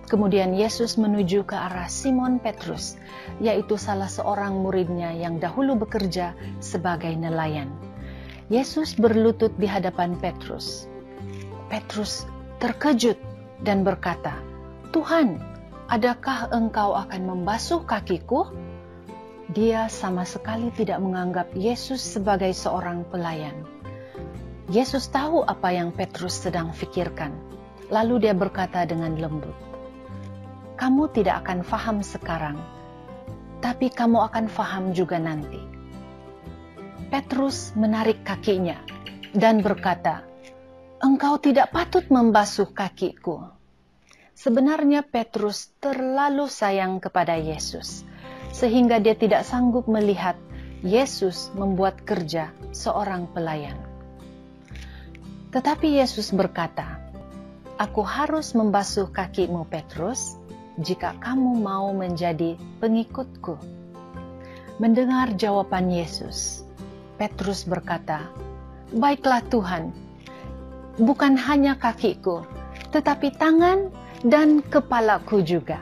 Kemudian Yesus menuju ke arah Simon Petrus, yaitu salah seorang muridnya yang dahulu bekerja sebagai nelayan. Yesus berlutut di hadapan Petrus. Petrus terkejut dan berkata, "Tuhan, adakah engkau akan membasuh kakiku?" Dia sama sekali tidak menganggap Yesus sebagai seorang pelayan. Yesus tahu apa yang Petrus sedang pikirkan. Lalu dia berkata dengan lembut, "Kamu tidak akan faham sekarang, tapi kamu akan faham juga nanti." Petrus menarik kakinya dan berkata, "Engkau tidak patut membasuh kakiku." Sebenarnya Petrus terlalu sayang kepada Yesus, sehingga dia tidak sanggup melihat Yesus membuat kerja seorang pelayan. Tetapi Yesus berkata, "Aku harus membasuh kakimu, Petrus, jika kamu mau menjadi pengikutku." Mendengar jawaban Yesus, Petrus berkata, "Baiklah Tuhan, bukan hanya kakiku, tetapi tangan dan kepalaku juga."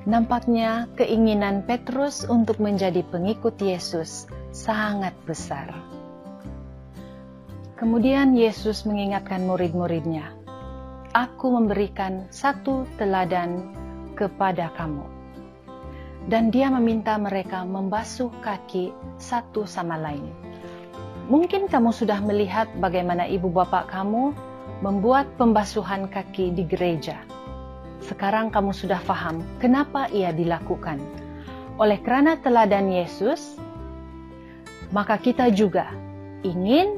Nampaknya keinginan Petrus untuk menjadi pengikut Yesus sangat besar. Kemudian Yesus mengingatkan murid-muridnya, "Aku memberikan satu teladan kepada kamu." Dan dia meminta mereka membasuh kaki satu sama lain. Mungkin kamu sudah melihat bagaimana ibu bapak kamu membuat pembasuhan kaki di gereja. Sekarang kamu sudah paham kenapa ia dilakukan. Oleh karena teladan Yesus, maka kita juga ingin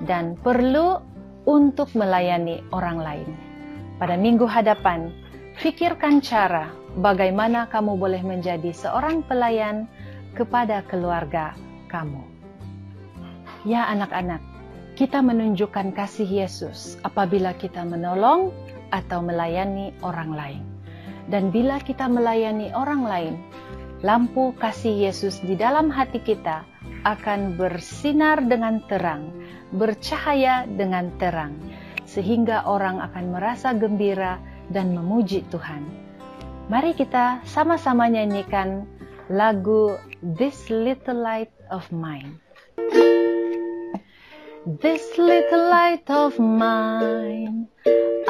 dan perlu untuk melayani orang lain. Pada minggu hadapan, pikirkan cara bagaimana kamu boleh menjadi seorang pelayan kepada keluarga kamu. Ya anak-anak, kita menunjukkan kasih Yesus apabila kita menolong atau melayani orang lain. Dan bila kita melayani orang lain, lampu kasih Yesus di dalam hati kita akan bersinar dengan terang, bercahaya dengan terang, sehingga orang akan merasa gembira dan memuji Tuhan. Mari kita sama-sama nyanyikan lagu This Little Light of Mine. This little light of mine,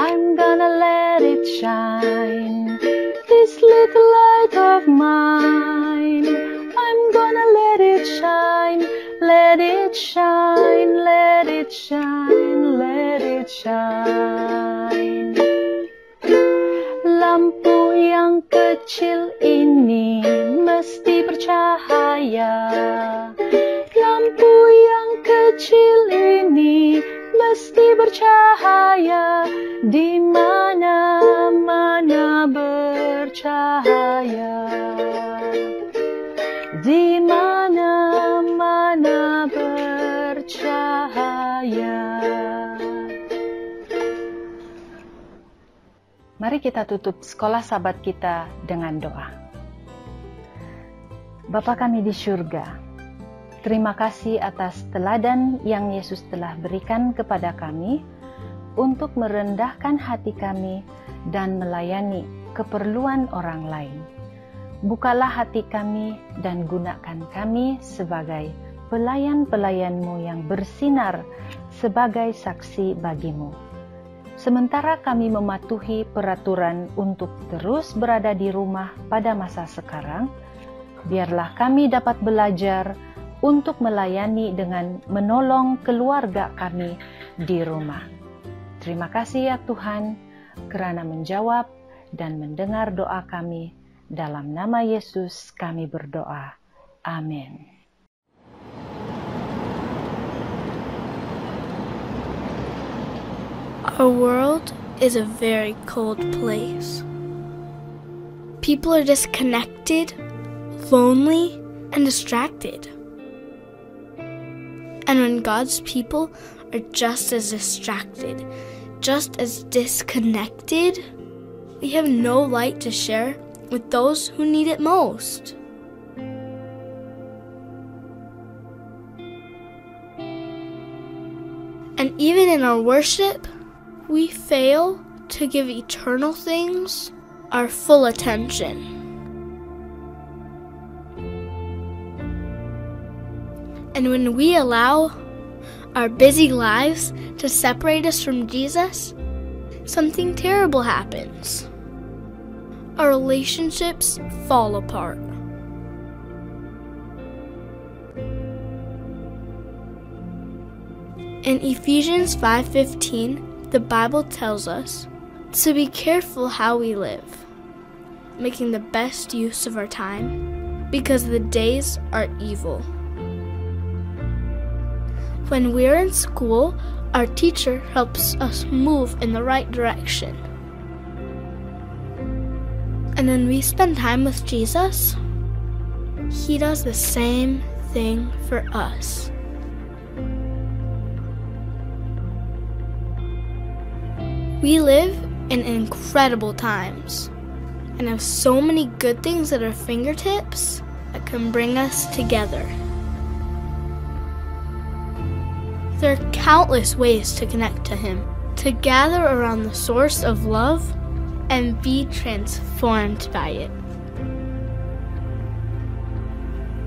I'm gonna let it shine. This little light of mine, I'm gonna let it shine. Let it shine, let it shine, let it shine. Lampu yang kecil ini mesti bercahaya. Lampu yang kecil ini mesti bercahaya, di mana-mana bercahaya, di mana-mana bercahaya. Mari kita tutup sekolah sahabat kita dengan doa. Bapa kami di surga, terima kasih atas teladan yang Yesus telah berikan kepada kami untuk merendahkan hati kami dan melayani keperluan orang lain. Bukalah hati kami dan gunakan kami sebagai pelayan-pelayan-Mu yang bersinar sebagai saksi bagi-Mu. sementara kami mematuhi peraturan untuk terus berada di rumah pada masa sekarang, biarlah kami dapat belajar untuk melayani dengan menolong keluarga kami di rumah. Terima kasih ya Tuhan, kerana menjawab dan mendengar doa kami. Dalam nama Yesus kami berdoa. Amin. Our world is a very cold place. People are disconnected, lonely, and distracted. And when God's people are just as distracted, just as disconnected, we have no light to share with those who need it most. And even in our worship, we fail to give eternal things our full attention. And when we allow our busy lives to separate us from Jesus, something terrible happens. Our relationships fall apart. In Ephesians 5:15, the Bible tells us to be careful how we live, making the best use of our time, because the days are evil. When we're in school, our teacher helps us move in the right direction. And when we spend time with Jesus, He does the same thing for us. We live in incredible times and have so many good things at our fingertips that can bring us together. There are countless ways to connect to Him, to gather around the source of love and be transformed by it.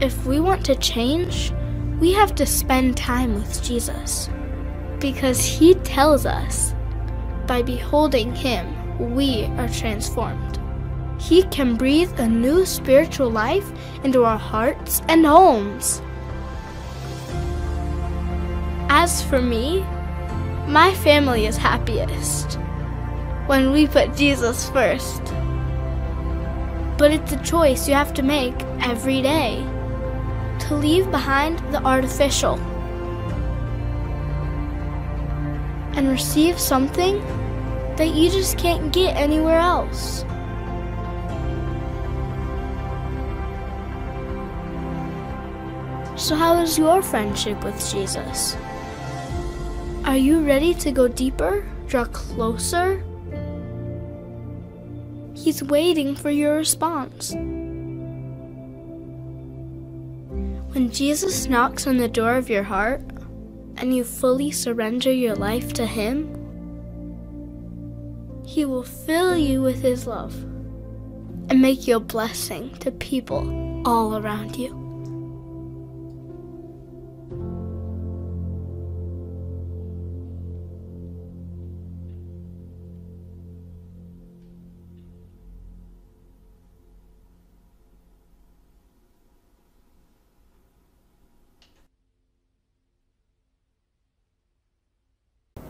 If we want to change, we have to spend time with Jesus, because He tells us, by beholding Him, we are transformed. He can breathe a new spiritual life into our hearts and homes. As for me, my family is happiest when we put Jesus first. But it's a choice you have to make every day, to leave behind the artificial and receive something that you just can't get anywhere else. So how is your friendship with Jesus? Are you ready to go deeper, draw closer? He's waiting for your response. When Jesus knocks on the door of your heart, and you fully surrender your life to Him, He will fill you with His love and make you a blessing to people all around you.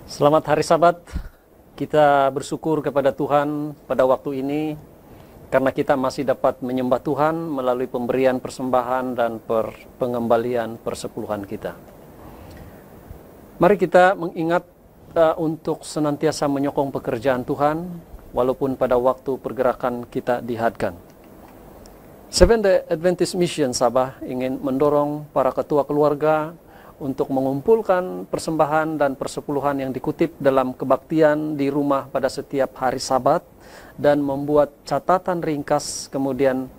Selamat hari Sabat. Kita bersyukur kepada Tuhan pada waktu ini karena kita masih dapat menyembah Tuhan melalui pemberian persembahan dan pengembalian persepuluhan kita. Mari kita mengingat untuk senantiasa menyokong pekerjaan Tuhan walaupun pada waktu pergerakan kita dihadkan. Seventh-day Adventist Mission Sabah ingin mendorong para ketua keluarga untuk mengumpulkan persembahan dan persepuluhan yang dikutip dalam kebaktian di rumah pada setiap hari Sabat dan membuat catatan ringkas kemudian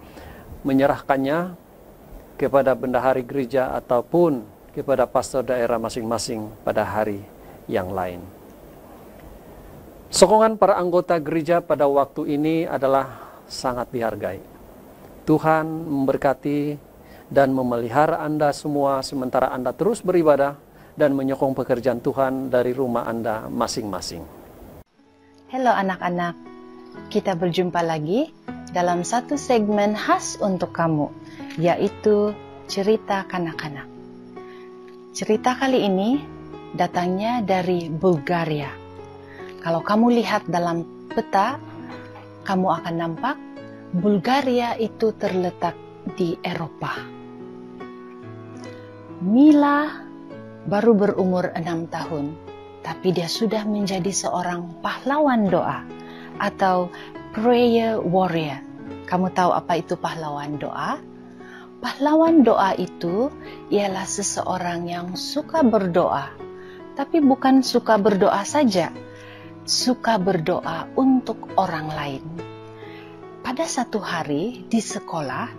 menyerahkannya kepada bendahari gereja ataupun kepada pastor daerah masing-masing pada hari yang lain. Sokongan para anggota gereja pada waktu ini adalah sangat dihargai. Tuhan memberkati dan memelihara Anda semua sementara Anda terus beribadah dan menyokong pekerjaan Tuhan dari rumah Anda masing-masing. Halo anak-anak, kita berjumpa lagi dalam satu segmen khas untuk kamu, yaitu cerita kanak-kanak. Cerita kali ini datangnya dari Bulgaria. Kalau kamu lihat dalam peta, kamu akan nampak Bulgaria itu terletak di Eropa. Mila baru berumur 6 tahun. Tapi dia sudah menjadi seorang pahlawan doa atau prayer warrior. Kamu tahu apa itu pahlawan doa? Pahlawan doa itu ialah seseorang yang suka berdoa. Tapi bukan suka berdoa saja, suka berdoa untuk orang lain. Pada satu hari di sekolah,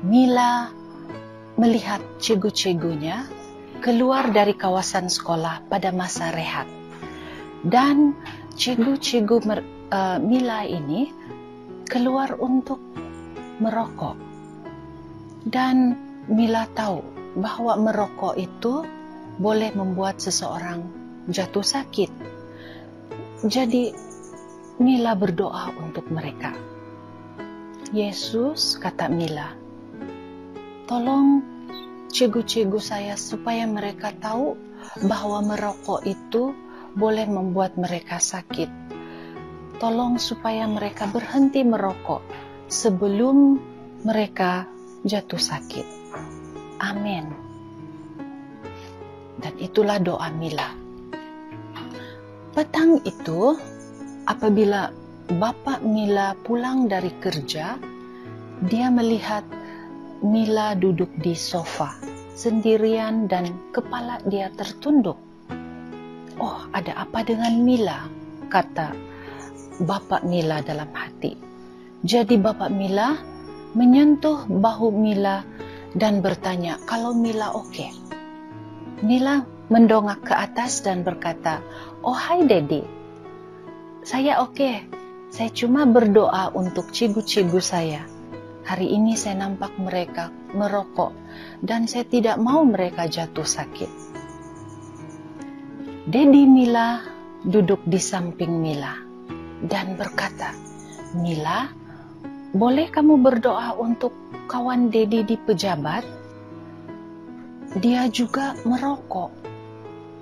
Mila melihat cikgu-cikgunya keluar dari kawasan sekolah pada masa rehat. Dan cikgu-cikgu Mila ini keluar untuk merokok. Dan Mila tahu bahwa merokok itu boleh membuat seseorang jatuh sakit. Jadi Mila berdoa untuk mereka. Yesus, kata Mila, tolong cikgu-cikgu saya supaya mereka tahu bahwa merokok itu boleh membuat mereka sakit. Tolong supaya mereka berhenti merokok sebelum mereka jatuh sakit. Amin. Dan itulah doa Mila. Petang itu, apabila Bapak Mila pulang dari kerja, dia melihat Mila duduk di sofa sendirian dan kepala dia tertunduk. Oh, ada apa dengan Mila? Kata Bapak Mila dalam hati. Jadi Bapak Mila menyentuh bahu Mila dan bertanya, kalau Mila oke? Mila mendongak ke atas dan berkata, oh hai Daddy, saya oke. Saya cuma berdoa untuk cikgu-cikgu saya. Hari ini saya nampak mereka merokok dan saya tidak mau mereka jatuh sakit. Daddy Mila duduk di samping Mila dan berkata, Mila, boleh kamu berdoa untuk kawan Daddy di pejabat? Dia juga merokok.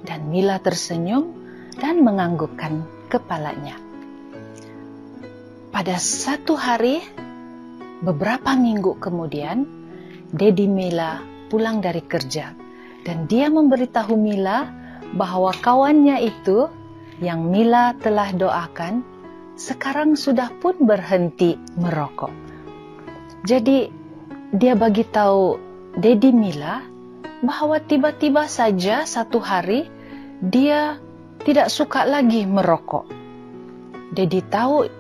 Dan Mila tersenyum dan menganggukkan kepalanya. Pada satu hari, beberapa minggu kemudian, Daddy Mila pulang dari kerja dan dia memberitahu Mila bahwa kawannya itu yang Mila telah doakan sekarang sudah pun berhenti merokok. Jadi dia bagi tahu Daddy Mila bahwa tiba-tiba saja satu hari dia tidak suka lagi merokok. Daddy tahu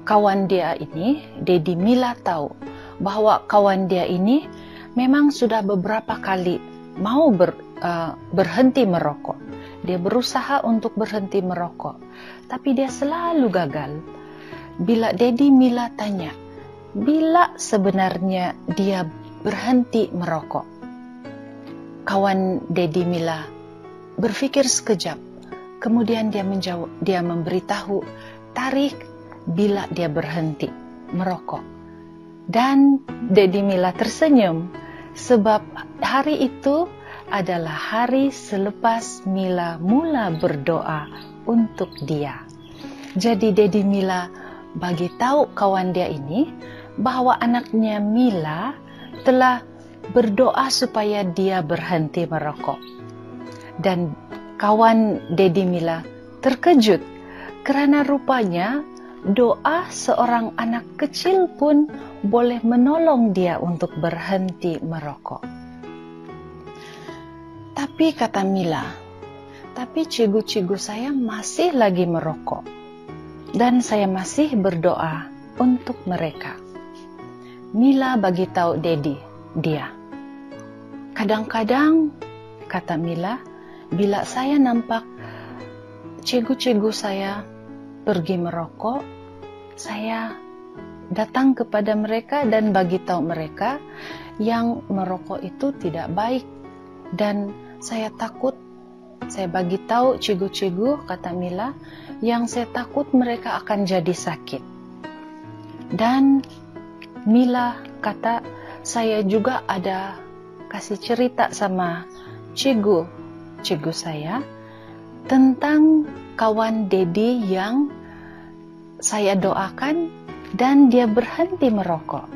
kawan dia ini, Daddy Mila tahu bahwa kawan dia ini memang sudah beberapa kali mau berhenti merokok. Dia berusaha untuk berhenti merokok, tapi dia selalu gagal. Bila Daddy Mila tanya, bila sebenarnya dia berhenti merokok? Kawan Daddy Mila berpikir sekejap, kemudian dia memberitahu tarikh bila dia berhenti merokok. Dan Daddy Mila tersenyum sebab hari itu adalah hari selepas Mila mula berdoa untuk dia. Jadi Daddy Mila bagi tahu kawan dia ini bahwa anaknya Mila telah berdoa supaya dia berhenti merokok. Dan kawan Daddy Mila terkejut karena rupanya doa seorang anak kecil pun boleh menolong dia untuk berhenti merokok. Tapi kata Mila, tapi cikgu-cikgu saya masih lagi merokok dan saya masih berdoa untuk mereka. Mila bagi tahu Daddy dia. Kadang-kadang, kata Mila, bila saya nampak cikgu-cikgu saya pergi merokok, saya datang kepada mereka dan bagi tahu mereka yang merokok itu tidak baik dan saya takut Saya bagi tahu cikgu-cikgu, kata Mila, yang saya takut mereka akan jadi sakit. Dan Mila kata, saya juga ada kasih cerita sama cikgu saya tentang kawan Dedi yang saya doakan dan dia berhenti merokok.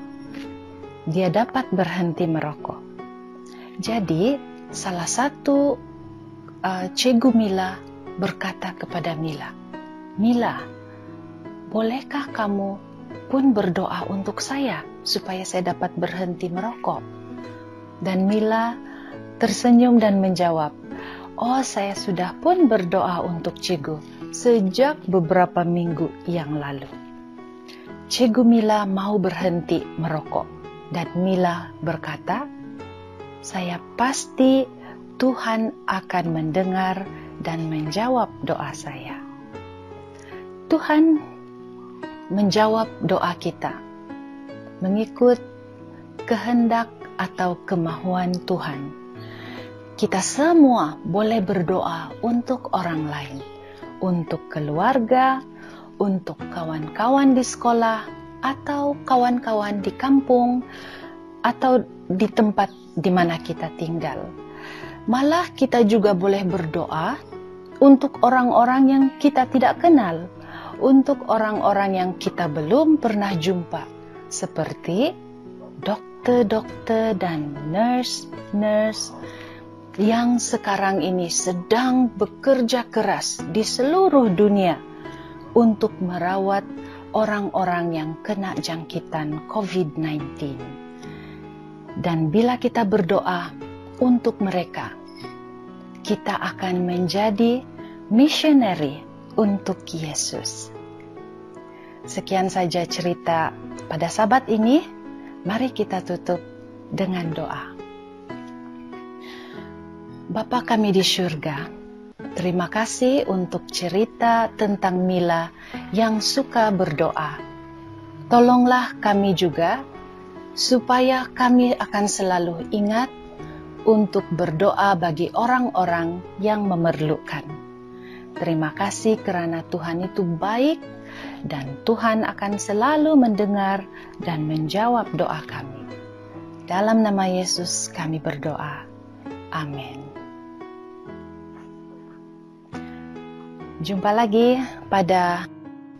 Dia dapat berhenti merokok. Jadi salah satu cikgu Mila berkata kepada Mila, Mila, bolehkah kamu pun berdoa untuk saya supaya saya dapat berhenti merokok? Dan Mila tersenyum dan menjawab, oh, saya sudah pun berdoa untuk cikgu sejak beberapa minggu yang lalu. Cikgu Mila mau berhenti merokok dan Mila berkata, saya pasti Tuhan akan mendengar dan menjawab doa saya. Tuhan menjawab doa kita mengikut kehendak atau kemauan Tuhan. Kita semua boleh berdoa untuk orang lain, untuk keluarga, untuk kawan-kawan di sekolah, atau kawan-kawan di kampung, atau di tempat di mana kita tinggal. Malah kita juga boleh berdoa untuk orang-orang yang kita tidak kenal, untuk orang-orang yang kita belum pernah jumpa, seperti dokter-dokter dan nurse yang sekarang ini sedang bekerja keras di seluruh dunia untuk merawat orang-orang yang kena jangkitan COVID-19. Dan bila kita berdoa untuk mereka, kita akan menjadi missionary untuk Yesus. Sekian saja cerita pada Sabat ini. Mari kita tutup dengan doa. Bapa kami di surga, terima kasih untuk cerita tentang Mila yang suka berdoa. Tolonglah kami juga, supaya kami akan selalu ingat untuk berdoa bagi orang-orang yang memerlukan. Terima kasih karena Tuhan itu baik dan Tuhan akan selalu mendengar dan menjawab doa kami. Dalam nama Yesus kami berdoa. Amin. Jumpa lagi pada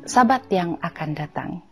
Sabat yang akan datang.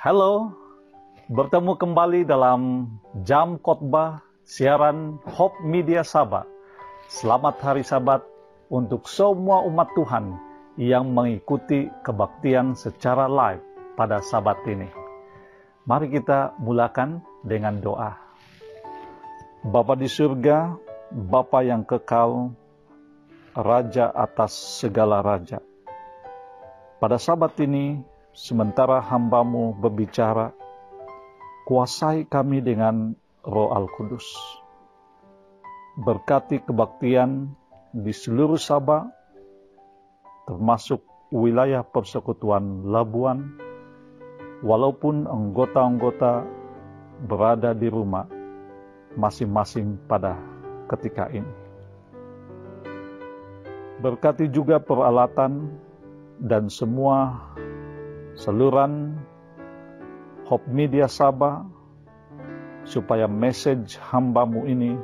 Halo, bertemu kembali dalam Jam Khotbah siaran Hope Media Sabah. Selamat hari Sabat untuk semua umat Tuhan yang mengikuti kebaktian secara live pada Sabat ini. Mari kita mulakan dengan doa. Bapa di surga, Bapa yang kekal, Raja atas segala raja. Pada sabat ini, sementara hamba-Mu berbicara, kuasai kami dengan Roh Al-Kudus. Berkati kebaktian di seluruh Sabah, termasuk wilayah persekutuan Labuan, walaupun anggota-anggota berada di rumah masing-masing pada ketika ini. Berkati juga peralatan dan semua saluran Hope Media Sabah, supaya message hamba-Mu ini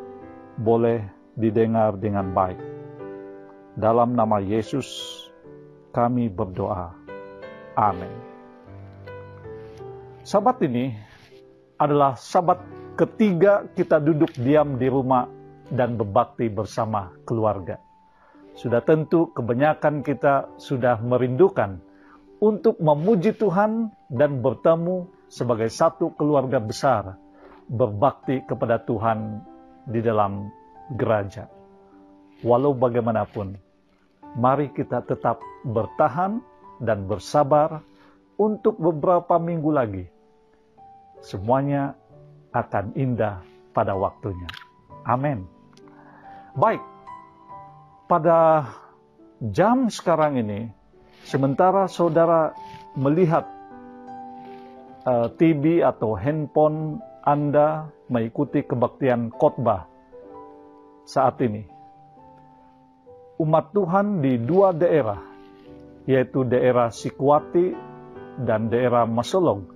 boleh didengar dengan baik. Dalam nama Yesus kami berdoa. Amin. Sabat ini adalah sabat ketiga kita duduk diam di rumah dan berbakti bersama keluarga. Sudah tentu kebanyakan kita sudah merindukan untuk memuji Tuhan dan bertemu sebagai satu keluarga besar, berbakti kepada Tuhan di dalam gereja. Walau bagaimanapun, mari kita tetap bertahan dan bersabar untuk beberapa minggu lagi. Semuanya akan indah pada waktunya. Amin. Baik, pada jam sekarang ini, sementara saudara melihat TV atau handphone Anda mengikuti kebaktian khotbah saat ini, umat Tuhan di dua daerah, yaitu daerah Sikwati dan daerah Masolong,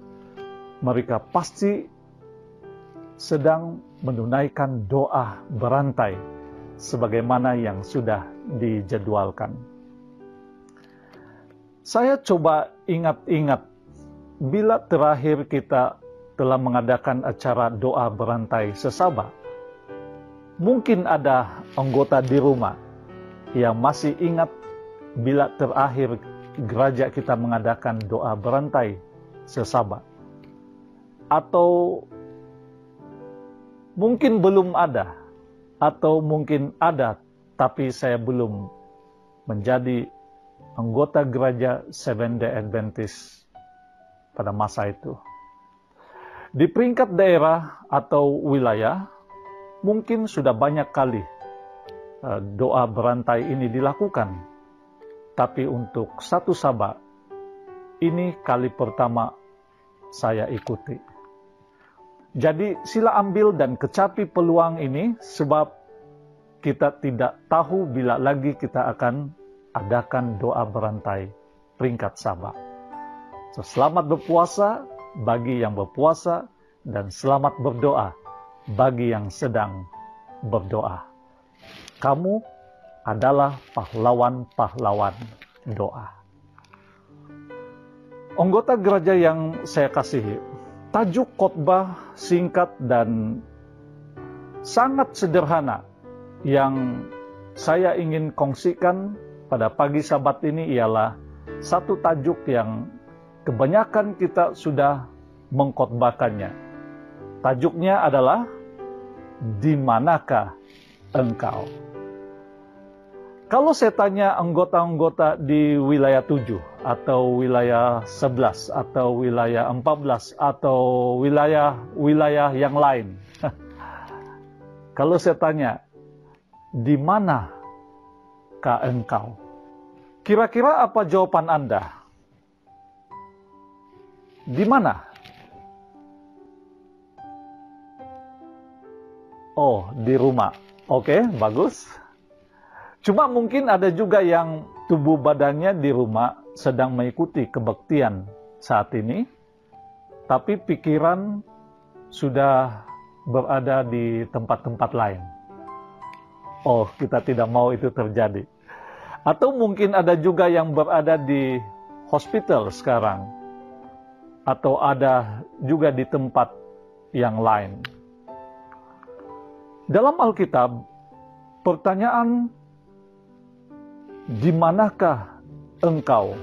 mereka pasti sedang menunaikan doa berantai sebagaimana yang sudah dijadwalkan. Saya coba ingat-ingat bila terakhir kita telah mengadakan acara doa berantai sesabah. Mungkin ada anggota di rumah yang masih ingat bila terakhir gereja kita mengadakan doa berantai sesabah. Atau mungkin belum ada, atau mungkin ada tapi saya belum menjadi anggota gereja Seventh-day Adventist pada masa itu. Di peringkat daerah atau wilayah, mungkin sudah banyak kali doa berantai ini dilakukan. Tapi untuk satu Sabah, ini kali pertama saya ikuti. Jadi sila ambil dan kecapi peluang ini, sebab kita tidak tahu bila lagi kita akan adakan doa berantai peringkat Sabah. So, selamat berpuasa bagi yang berpuasa dan selamat berdoa bagi yang sedang berdoa. Kamu adalah pahlawan-pahlawan doa. Anggota gereja yang saya kasihi, tajuk khotbah singkat dan sangat sederhana yang saya ingin kongsikan pada pagi Sabat ini ialah satu tajuk yang kebanyakan kita sudah mengkhotbahkannya. Tajuknya adalah, di manakah engkau? Kalau saya tanya anggota-anggota di wilayah 7, atau wilayah 11, atau wilayah 14, atau wilayah yang lain. Kalau saya tanya, di manakah engkau? Kira-kira apa jawaban Anda? Di mana? Oh, di rumah. Oke, bagus. Cuma mungkin ada juga yang tubuh badannya di rumah sedang mengikuti kebaktian saat ini, tapi pikiran sudah berada di tempat-tempat lain. Oh, kita tidak mau itu terjadi. Atau mungkin ada juga yang berada di hospital sekarang, atau ada juga di tempat yang lain. Dalam Alkitab, pertanyaan, di manakah engkau?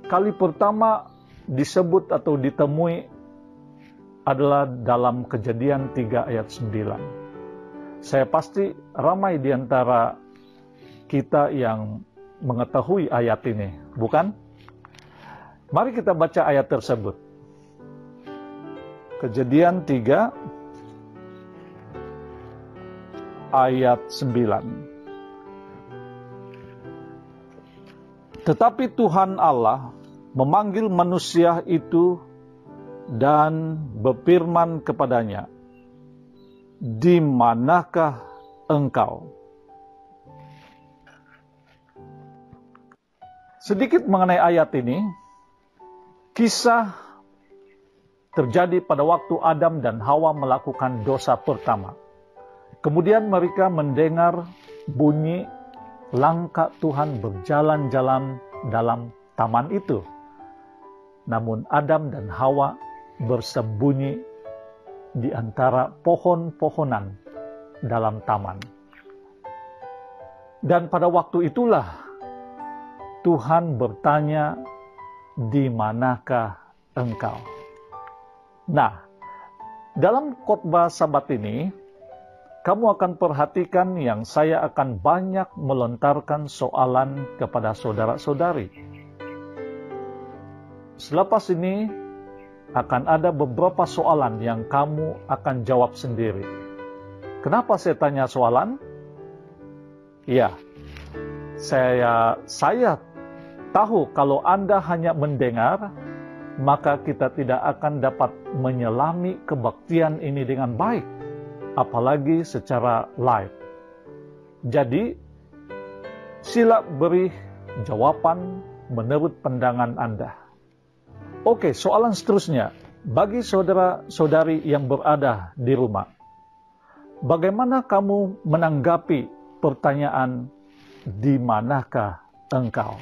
Kali pertama disebut atau ditemui adalah dalam Kejadian 3 ayat 9. Saya pasti ramai di antara kita yang mengetahui ayat ini, bukan? Mari kita baca ayat tersebut. Kejadian 3 ayat 9. Tetapi Tuhan Allah memanggil manusia itu dan berfirman kepadanya, "Di manakah engkau?" Sedikit mengenai ayat ini, kisah terjadi pada waktu Adam dan Hawa melakukan dosa pertama. Kemudian mereka mendengar bunyi langkah Tuhan berjalan-jalan dalam taman itu. Namun Adam dan Hawa bersembunyi di antara pohon-pohonan dalam taman. Dan pada waktu itulah Tuhan bertanya, "Di manakah engkau?" Nah, dalam khotbah Sabat ini, kamu akan perhatikan yang saya akan banyak melontarkan soalan kepada saudara-saudari. Selepas ini akan ada beberapa soalan yang kamu akan jawab sendiri. Kenapa saya tanya soalan? Ya, saya tahu kalau Anda hanya mendengar, maka kita tidak akan dapat menyelami kebaktian ini dengan baik, apalagi secara live. Jadi, sila beri jawaban menurut pandangan Anda. Oke, soalan seterusnya. Bagi saudara-saudari yang berada di rumah, bagaimana kamu menanggapi pertanyaan, "Di manakah engkau?"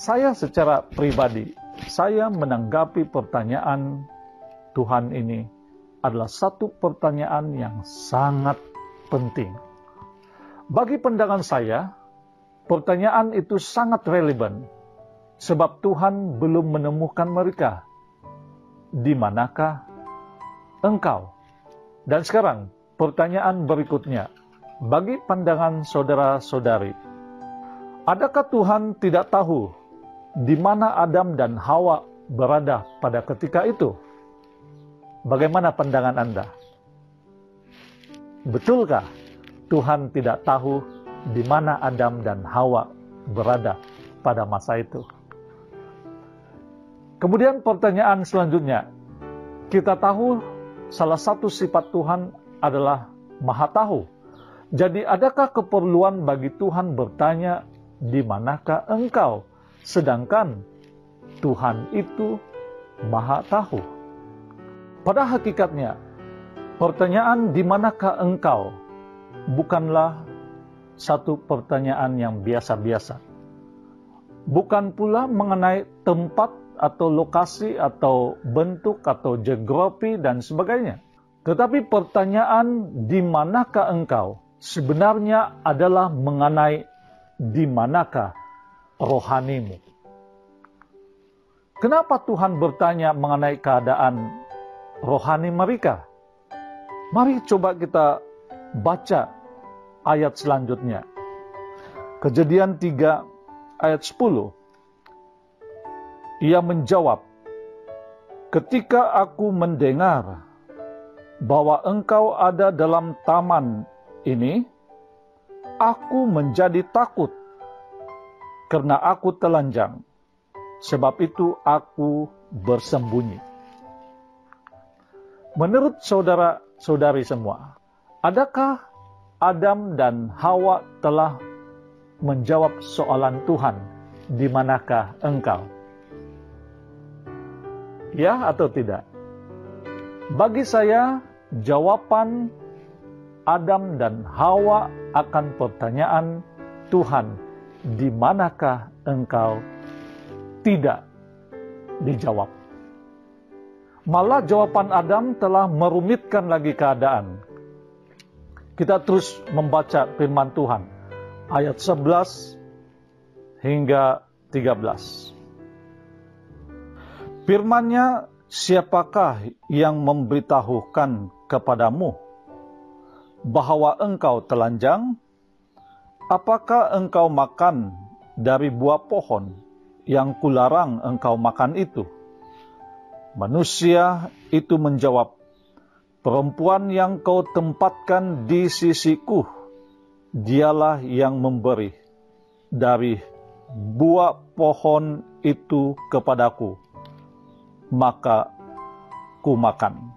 Saya secara pribadi, saya menanggapi pertanyaan Tuhan ini adalah satu pertanyaan yang sangat penting. Bagi pandangan saya, pertanyaan itu sangat relevan. Sebab Tuhan belum menemukan mereka. Di manakah engkau? Dan sekarang, pertanyaan berikutnya. Bagi pandangan saudara-saudari, adakah Tuhan tidak tahu di mana Adam dan Hawa berada pada ketika itu? Bagaimana pandangan Anda? Betulkah Tuhan tidak tahu di mana Adam dan Hawa berada pada masa itu? Kemudian pertanyaan selanjutnya, kita tahu salah satu sifat Tuhan adalah Maha Tahu. Jadi adakah keperluan bagi Tuhan bertanya, "Di manakah engkau?" Sedangkan Tuhan itu Maha Tahu. Pada hakikatnya, pertanyaan "Di manakah engkau?" bukanlah satu pertanyaan yang biasa-biasa. Bukan pula mengenai tempat atau lokasi atau bentuk atau geografi dan sebagainya. Tetapi pertanyaan "Di manakah engkau?" sebenarnya adalah mengenai di manakah rohanimu. Kenapa Tuhan bertanya mengenai keadaan rohani mereka? Mari coba kita baca ayat selanjutnya. Kejadian 3 ayat 10. Ia menjawab, "Ketika aku mendengar bahwa engkau ada dalam taman ini, aku menjadi takut karena aku telanjang. Sebab itu aku bersembunyi." Menurut saudara-saudari semua, adakah Adam dan Hawa telah menjawab soalan Tuhan, "Di manakah engkau?" Ya atau tidak? Bagi saya, jawaban Adam dan Hawa akan pertanyaan Tuhan, "Di manakah engkau?" tidak dijawab. Malah jawaban Adam telah merumitkan lagi keadaan. Kita terus membaca firman Tuhan, ayat 11 hingga 13. Firman-Nya siapakah yang memberitahukan kepadamu bahwa engkau telanjang? Apakah engkau makan dari buah pohon yang kularang engkau makan itu?" Manusia itu menjawab, "Perempuan yang kau tempatkan di sisiku, dialah yang memberi dari buah pohon itu kepadaku, maka ku makan."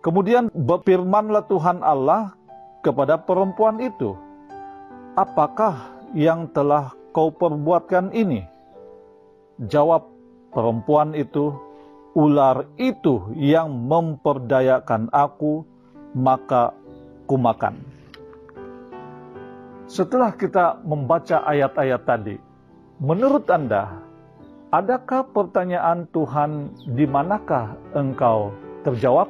Kemudian berfirmanlah Tuhan Allah kepada perempuan itu, "Apakah yang telah kau perbuatkan ini?" Jawab perempuan itu, "Ular itu yang memperdayakan aku, maka ku makan." Setelah kita membaca ayat-ayat tadi, menurut Anda, adakah pertanyaan Tuhan di manakah engkau terjawab?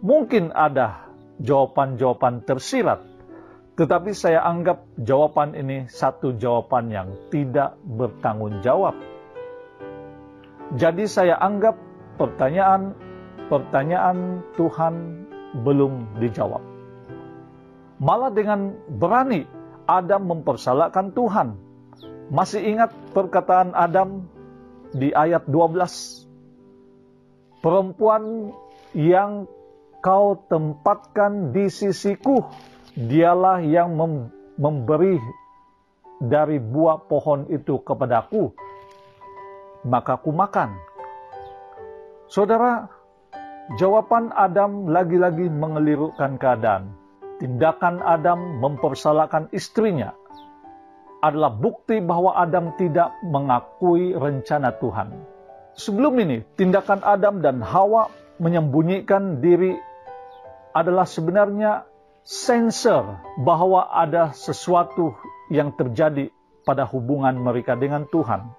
Mungkin ada jawaban-jawaban tersirat, tetapi saya anggap jawaban ini satu jawaban yang tidak bertanggung jawab. Jadi saya anggap pertanyaan Tuhan belum dijawab. Malah dengan berani Adam mempersalahkan Tuhan. Masih ingat perkataan Adam di ayat 12? "Perempuan yang kau tempatkan di sisiku, dialah yang memberi dari buah pohon itu kepadaku, maka ku makan." Saudara, jawaban Adam lagi-lagi mengelirukkan keadaan. Tindakan Adam mempersalahkan istrinya adalah bukti bahwa Adam tidak mengakui rencana Tuhan. Sebelum ini, tindakan Adam dan Hawa menyembunyikan diri adalah sebenarnya sensor bahwa ada sesuatu yang terjadi pada hubungan mereka dengan Tuhan.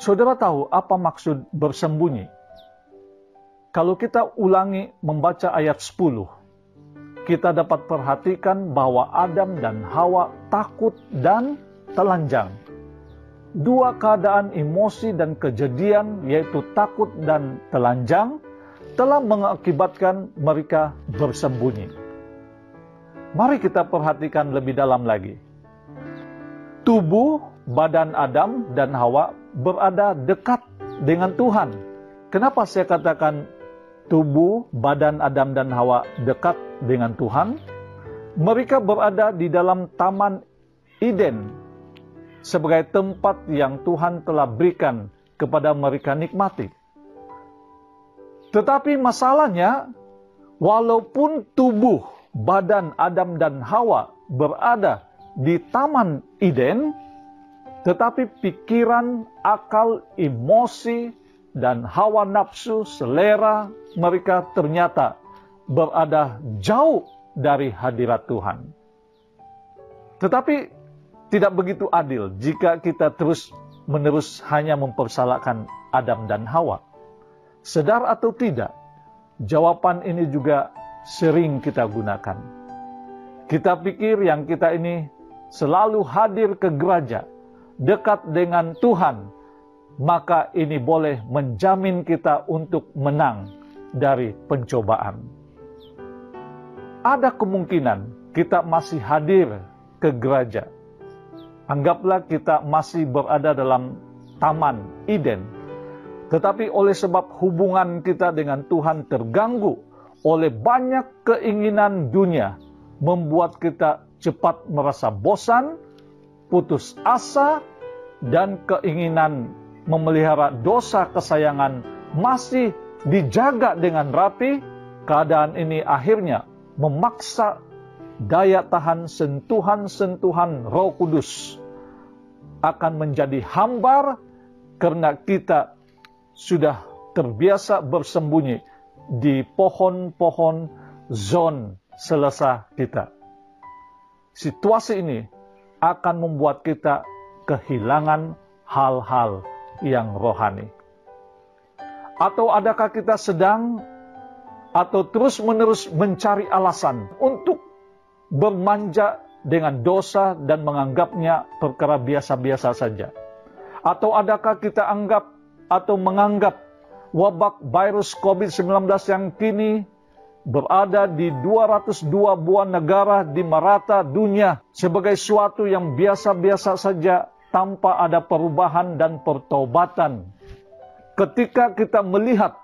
Saudara tahu apa maksud bersembunyi? Kalau kita ulangi membaca ayat 10, kita dapat perhatikan bahwa Adam dan Hawa takut dan telanjang. Dua keadaan emosi dan kejadian, yaitu takut dan telanjang, telah mengakibatkan mereka bersembunyi. Mari kita perhatikan lebih dalam lagi. Tubuh badan Adam dan Hawa berada dekat dengan Tuhan. Kenapa saya katakan tubuh badan Adam dan Hawa dekat dengan Tuhan? Mereka berada di dalam Taman Eden sebagai tempat yang Tuhan telah berikan kepada mereka nikmati. Tetapi masalahnya, walaupun tubuh badan Adam dan Hawa berada di Taman Eden, tetapi pikiran, akal, emosi, dan hawa nafsu, selera mereka ternyata berada jauh dari hadirat Tuhan. Tetapi tidak begitu adil jika kita terus-menerus hanya mempersalahkan Adam dan Hawa. Sadar atau tidak, jawaban ini juga sering kita gunakan. Kita pikir yang kita ini selalu hadir ke gereja, dekat dengan Tuhan, maka ini boleh menjamin kita untuk menang dari pencobaan. Ada kemungkinan kita masih hadir ke gereja. Anggaplah kita masih berada dalam Taman Eden. Tetapi oleh sebab hubungan kita dengan Tuhan terganggu oleh banyak keinginan dunia, membuat kita cepat merasa bosan, putus asa, dan keinginan memelihara dosa kesayangan masih dijaga dengan rapi. Keadaan ini akhirnya memaksa daya tahan sentuhan-sentuhan Roh Kudus akan menjadi hambar karena kita sudah terbiasa bersembunyi di pohon-pohon zon selesa kita. Situasi ini akan membuat kita kehilangan hal-hal yang rohani. Atau adakah kita sedang atau terus-menerus mencari alasan untuk bermanja dengan dosa dan menganggapnya perkara biasa-biasa saja? Atau adakah kita anggap atau menganggap wabak virus COVID-19 yang kini berada di 202 buah negara di merata dunia sebagai suatu yang biasa-biasa saja tanpa ada perubahan dan pertobatan. Ketika kita melihat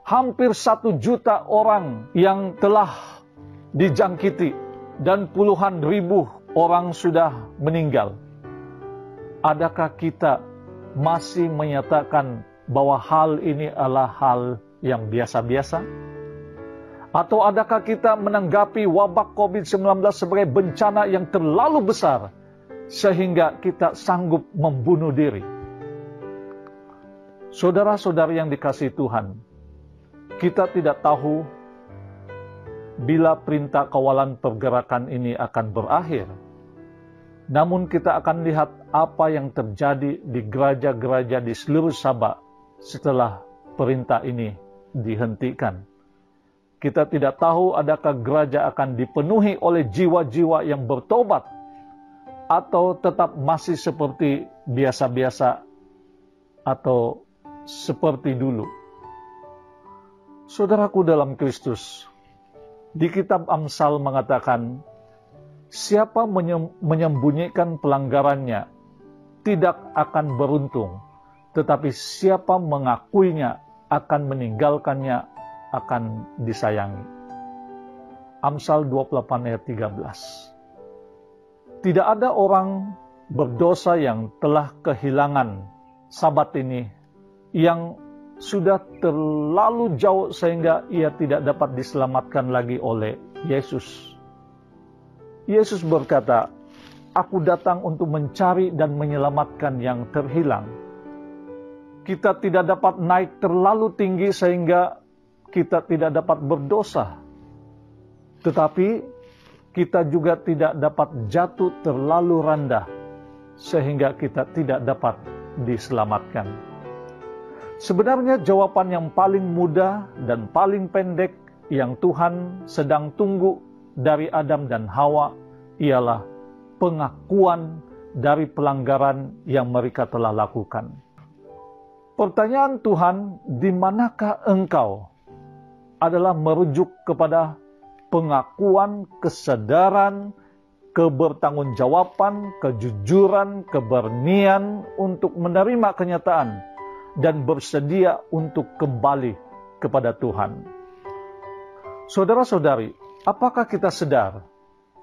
hampir 1 juta orang yang telah dijangkiti dan puluhan ribu orang sudah meninggal, adakah kita masih menyatakan bahwa hal ini adalah hal yang biasa-biasa? Atau adakah kita menanggapi wabak COVID-19 sebagai bencana yang terlalu besar sehingga kita sanggup membunuh diri? Saudara-saudari yang dikasihi Tuhan, kita tidak tahu bila perintah kawalan pergerakan ini akan berakhir. Namun kita akan lihat apa yang terjadi di gereja-gereja di seluruh Sabah setelah perintah ini dihentikan. Kita tidak tahu adakah gereja akan dipenuhi oleh jiwa-jiwa yang bertobat atau tetap masih seperti biasa-biasa atau seperti dulu. Saudaraku dalam Kristus, di kitab Amsal mengatakan, siapa menyembunyikan pelanggarannya tidak akan beruntung, tetapi siapa mengakuinya akan meninggalkannya akan disayangi. Amsal 28 ayat 13. Tidak ada orang berdosa yang telah kehilangan Sabat ini yang sudah terlalu jauh sehingga ia tidak dapat diselamatkan lagi oleh Yesus. Yesus berkata, "Aku datang untuk mencari dan menyelamatkan yang terhilang." Kita tidak dapat naik terlalu tinggi sehingga kita tidak dapat berdosa. Tetapi kita juga tidak dapat jatuh terlalu rendah sehingga kita tidak dapat diselamatkan. Sebenarnya jawaban yang paling mudah dan paling pendek yang Tuhan sedang tunggu dari Adam dan Hawa ialah pengakuan dari pelanggaran yang mereka telah lakukan. Pertanyaan Tuhan, "Di manakah engkau?" adalah merujuk kepada pengakuan, kesadaran, kebertanggungjawaban, kejujuran, keberanian untuk menerima kenyataan dan bersedia untuk kembali kepada Tuhan. Saudara-saudari, apakah kita sadar?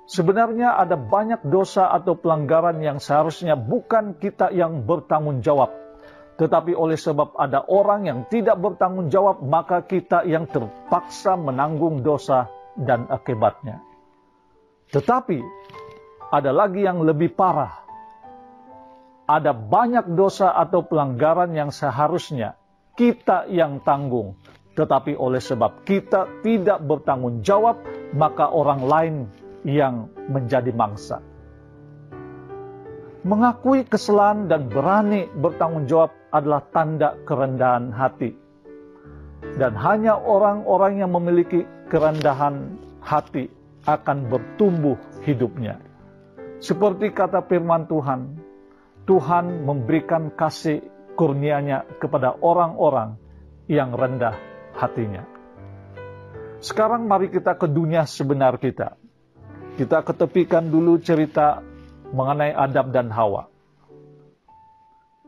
Sebenarnya ada banyak dosa atau pelanggaran yang seharusnya bukan kita yang bertanggung jawab. Tetapi oleh sebab ada orang yang tidak bertanggung jawab, maka kita yang terpaksa menanggung dosa dan akibatnya. Tetapi ada lagi yang lebih parah. Ada banyak dosa atau pelanggaran yang seharusnya kita yang tanggung. Tetapi oleh sebab kita tidak bertanggung jawab, maka orang lain yang menjadi mangsa. Mengakui kesalahan dan berani bertanggung jawab adalah tanda kerendahan hati. Dan hanya orang-orang yang memiliki kerendahan hati akan bertumbuh hidupnya. Seperti kata firman Tuhan, Tuhan memberikan kasih kurnia-Nya kepada orang-orang yang rendah hatinya. Sekarang mari kita ke dunia sebenar kita. Kita ketepikan dulu cerita mengenai Adam dan Hawa.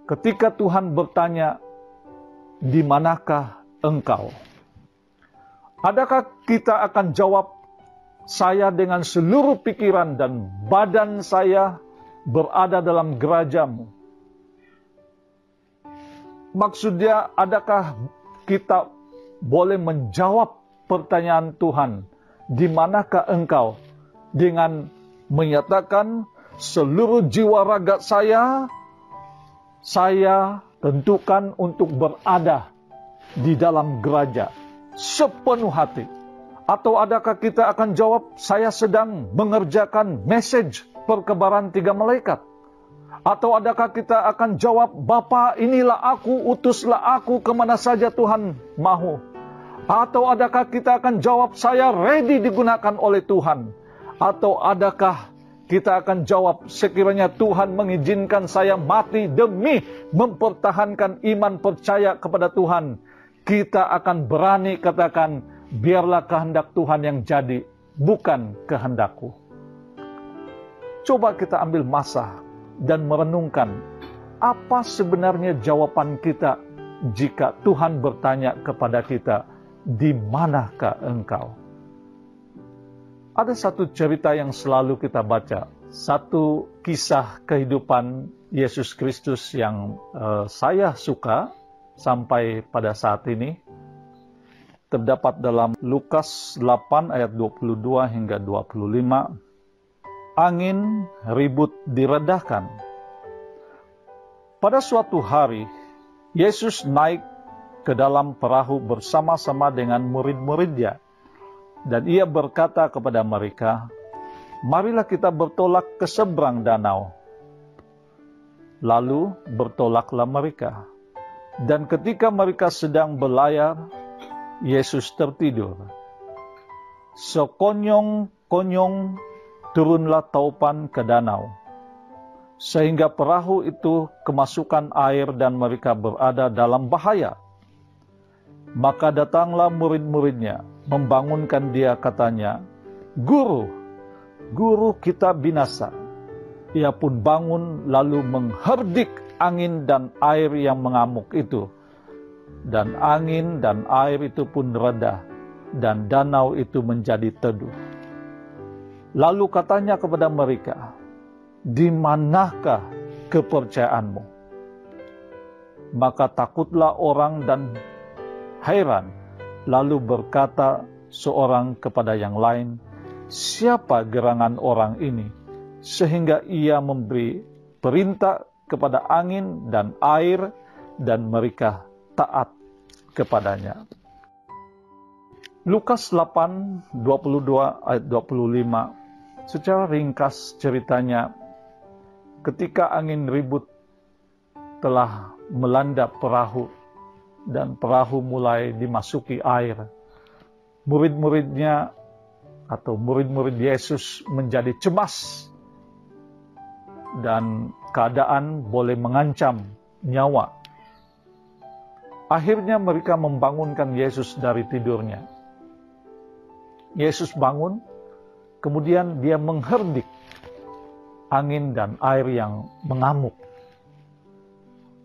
Ketika Tuhan bertanya, "Di manakah engkau?" Adakah kita akan jawab, "Saya dengan seluruh pikiran dan badan saya berada dalam gereja-Mu"? Maksudnya, adakah kita boleh menjawab pertanyaan Tuhan, "Di manakah engkau?" dengan menyatakan, "Seluruh jiwa raga saya tentukan untuk berada di dalam gereja sepenuh hati"? Atau adakah kita akan jawab, "Saya sedang mengerjakan message perkabaran 3 malaikat"? Atau adakah kita akan jawab, "Bapa, inilah aku, utuslah aku kemana saja Tuhan mahu"? Atau adakah kita akan jawab, "Saya ready digunakan oleh Tuhan"? Atau adakah Kita akan jawab, sekiranya Tuhan mengizinkan saya mati demi mempertahankan iman percaya kepada Tuhan. Kita akan berani katakan, biarlah kehendak Tuhan yang jadi, bukan kehendakku. Coba kita ambil masa dan merenungkan, apa sebenarnya jawaban kita jika Tuhan bertanya kepada kita, di manakah engkau? Ada satu cerita yang selalu kita baca, satu kisah kehidupan Yesus Kristus yang saya suka sampai pada saat ini. Terdapat dalam Lukas 8 ayat 22 hingga 25. Angin ribut diredahkan. Pada suatu hari, Yesus naik ke dalam perahu bersama-sama dengan murid-muridnya. Dan ia berkata kepada mereka, marilah kita bertolak ke seberang danau. Lalu bertolaklah mereka. Dan ketika mereka sedang berlayar, Yesus tertidur. Sekonyong-konyong turunlah taupan ke danau, sehingga perahu itu kemasukan air dan mereka berada dalam bahaya. Maka datanglah murid-muridnya, membangunkan dia, katanya, Guru, Guru kita binasa. Ia pun bangun lalu mengherdik angin dan air yang mengamuk itu. Dan angin dan air itu pun reda, dan danau itu menjadi teduh. Lalu katanya kepada mereka, di manakah kepercayaanmu? Maka takutlah orang dan heran, lalu berkata seorang kepada yang lain, siapa gerangan orang ini, sehingga ia memberi perintah kepada angin dan air, dan mereka taat kepadanya. Lukas 8, 22 ayat 25. Secara ringkas ceritanya, ketika angin ribut telah melanda perahu, dan perahu mulai dimasuki air, murid-muridnya atau murid-murid Yesus menjadi cemas, dan keadaan boleh mengancam nyawa. Akhirnya mereka membangunkan Yesus dari tidurnya. Yesus bangun, kemudian dia mengherdik angin dan air yang mengamuk.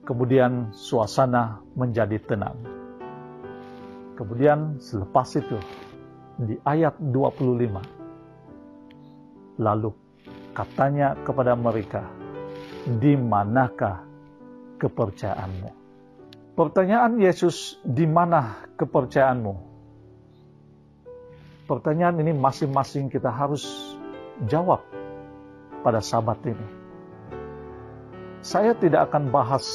Kemudian suasana menjadi tenang. Kemudian selepas itu, di ayat 25, lalu katanya kepada mereka, di manakah kepercayaanmu? Pertanyaan Yesus, di mana kepercayaanmu? Pertanyaan ini masing-masing kita harus jawab pada Sabat ini. Saya tidak akan bahas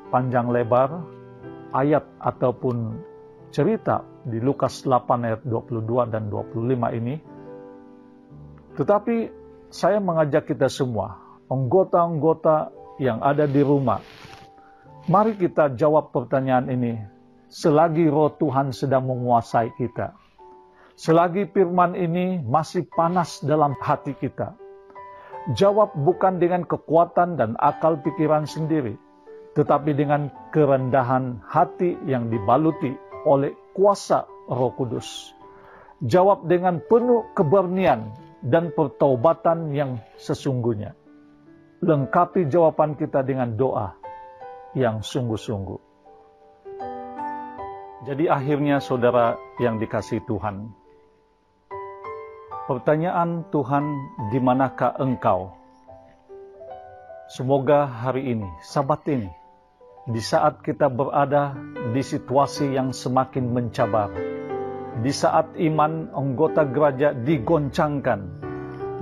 panjang lebar ayat ataupun cerita di Lukas 8 ayat 22 dan 25 ini. Tetapi saya mengajak kita semua, anggota-anggota yang ada di rumah, mari kita jawab pertanyaan ini selagi Roh Tuhan sedang menguasai kita. Selagi firman ini masih panas dalam hati kita. Jawab bukan dengan kekuatan dan akal pikiran sendiri, tetapi dengan kerendahan hati yang dibaluti oleh kuasa Roh Kudus. Jawab dengan penuh keberanian dan pertaubatan yang sesungguhnya. Lengkapi jawaban kita dengan doa yang sungguh-sungguh. Jadi akhirnya saudara yang dikasihi Tuhan, pertanyaan Tuhan, di manakah engkau? Semoga hari ini, Sabat ini, di saat kita berada di situasi yang semakin mencabar, di saat iman anggota gereja digoncangkan,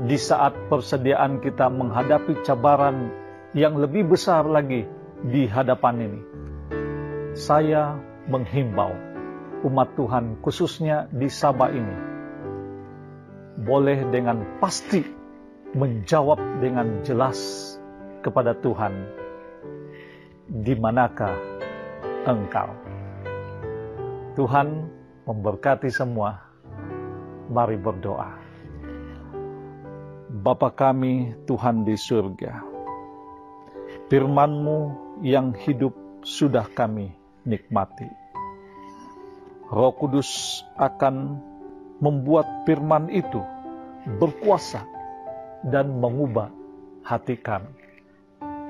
di saat persediaan kita menghadapi cabaran yang lebih besar lagi di hadapan ini, saya menghimbau umat Tuhan khususnya di Sabah ini, boleh dengan pasti menjawab dengan jelas kepada Tuhan, di manakah engkau? Tuhan memberkati semua. Mari berdoa. Bapa kami Tuhan di surga, firman-Mu yang hidup sudah kami nikmati. Roh Kudus akan membuat firman itu berkuasa dan mengubah hati kami.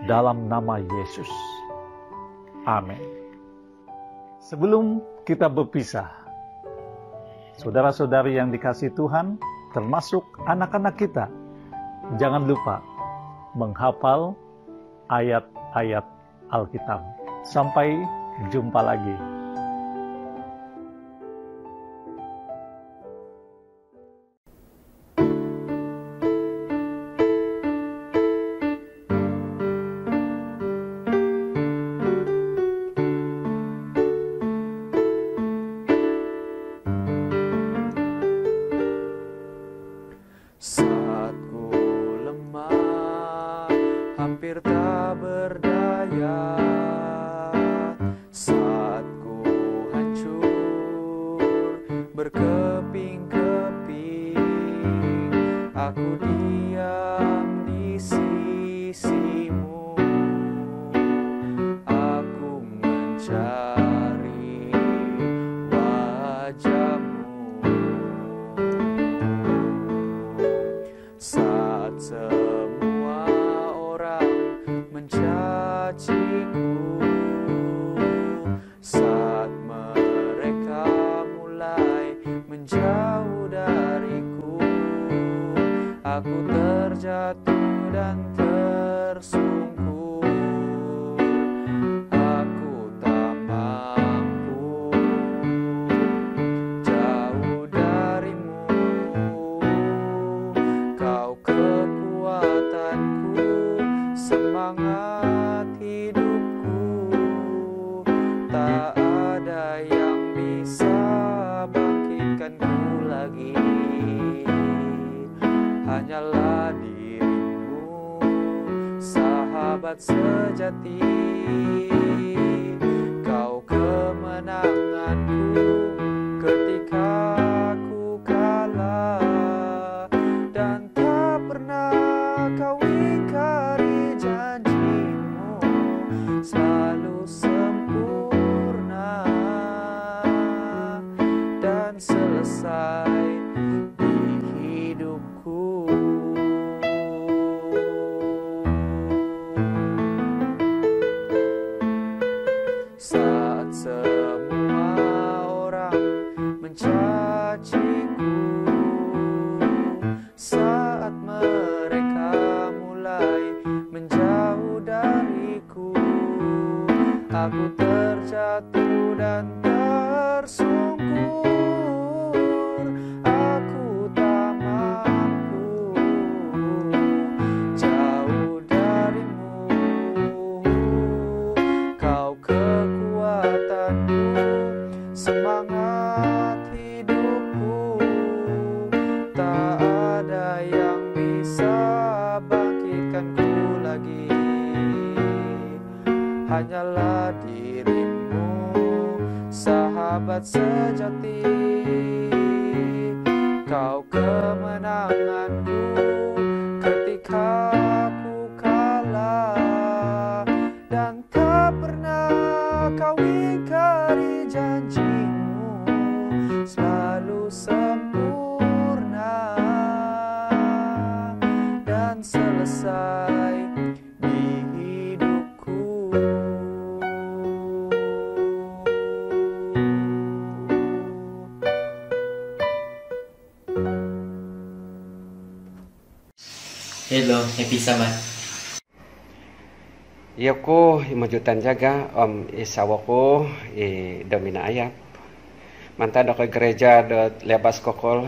Dalam nama Yesus. Amin. Sebelum kita berpisah, saudara-saudari yang dikasihi Tuhan, termasuk anak-anak kita, jangan lupa menghafal ayat-ayat Alkitab. Sampai jumpa lagi. Saat ku lemah, hampir tak berdaya, saat ku hancur, berkeping-keping, aku diam di sisimu, aku mencari wajahmu. Saat semua orang mencaciku, saat mereka mulai menjauh dariku, aku terjatuh dan tersungkur, aku tak mampu jauh darimu. Kau kekuatanku, semangat hidupku, tak ada yang bisa bangkitkanku lagi. Hanyalah dirimu, sahabat sejati. Kau kemenanganku ketika aku kalah, dan tak pernah kau ingkari janjimu, selalu sempurna dan selesai di hidupku. Saat semua orang mencaciku, saat mereka mulai menjauh dariku, aku terjatuh dan tersungkur, aku tak mampu jauh darimu. Kau kekuatanku, semangat hidupku, tak ada yang bisa bangkitkanku lagi. Hanyalah dirimu, sahabat sejati. Kau kemenanganku ketika aku kalah, dan tak pernah kau ingkari janjimu, selalu sempurna dan selesai di hidupku. Hello, happy Sabat. Iyaku imajutan jaga isawaku domina ayat. Manta do ke gereja do lebas kokol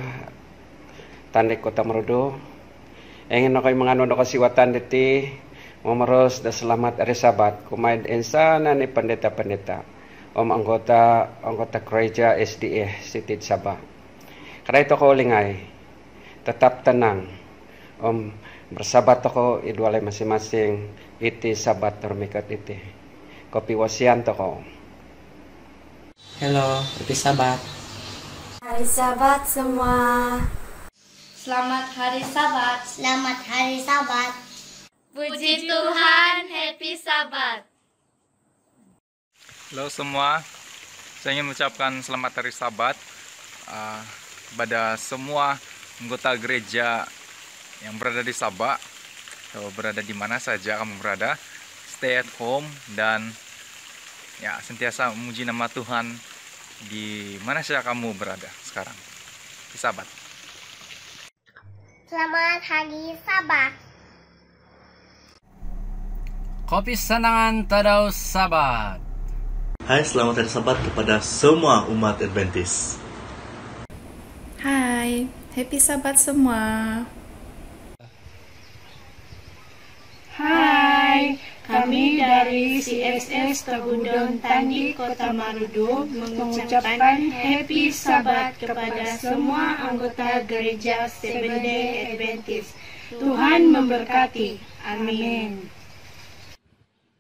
tandek kota merudo. Engin no koy mangano do kasiwatan deti memerus da selamat hari Sabat kumaid insana ni pendeta-pendeta anggota gereja SDA Sitid Sabah. Karena itu ko lingay tetap tenang bersabat toko idwalay masing-masing iti sabat termikat iti kopi wasian toko. Hello, happy Sabat. Hari Sabat semua. Selamat Hari Sabat. Selamat Hari Sabat. Puji Tuhan, Happy Sabat. Halo semua, saya ingin mengucapkan selamat Hari Sabat kepada semua anggota gereja yang berada di Sabah, atau berada di mana saja kamu berada, stay at home dan ya sentiasa memuji nama Tuhan di mana saja kamu berada sekarang. Di Sabat. Selamat Hari Sabat. Kopi Senangan Tadau Sabat. Hai, selamat Hari Sabat kepada semua umat Adventist. Hai, Happy Sabat semua. Hai, kami dari CSS Tagudon Tandi Kota Marudu mengucapkan Happy Sabat kepada semua anggota gereja Seventh Day Adventist. Tuhan memberkati. Amin.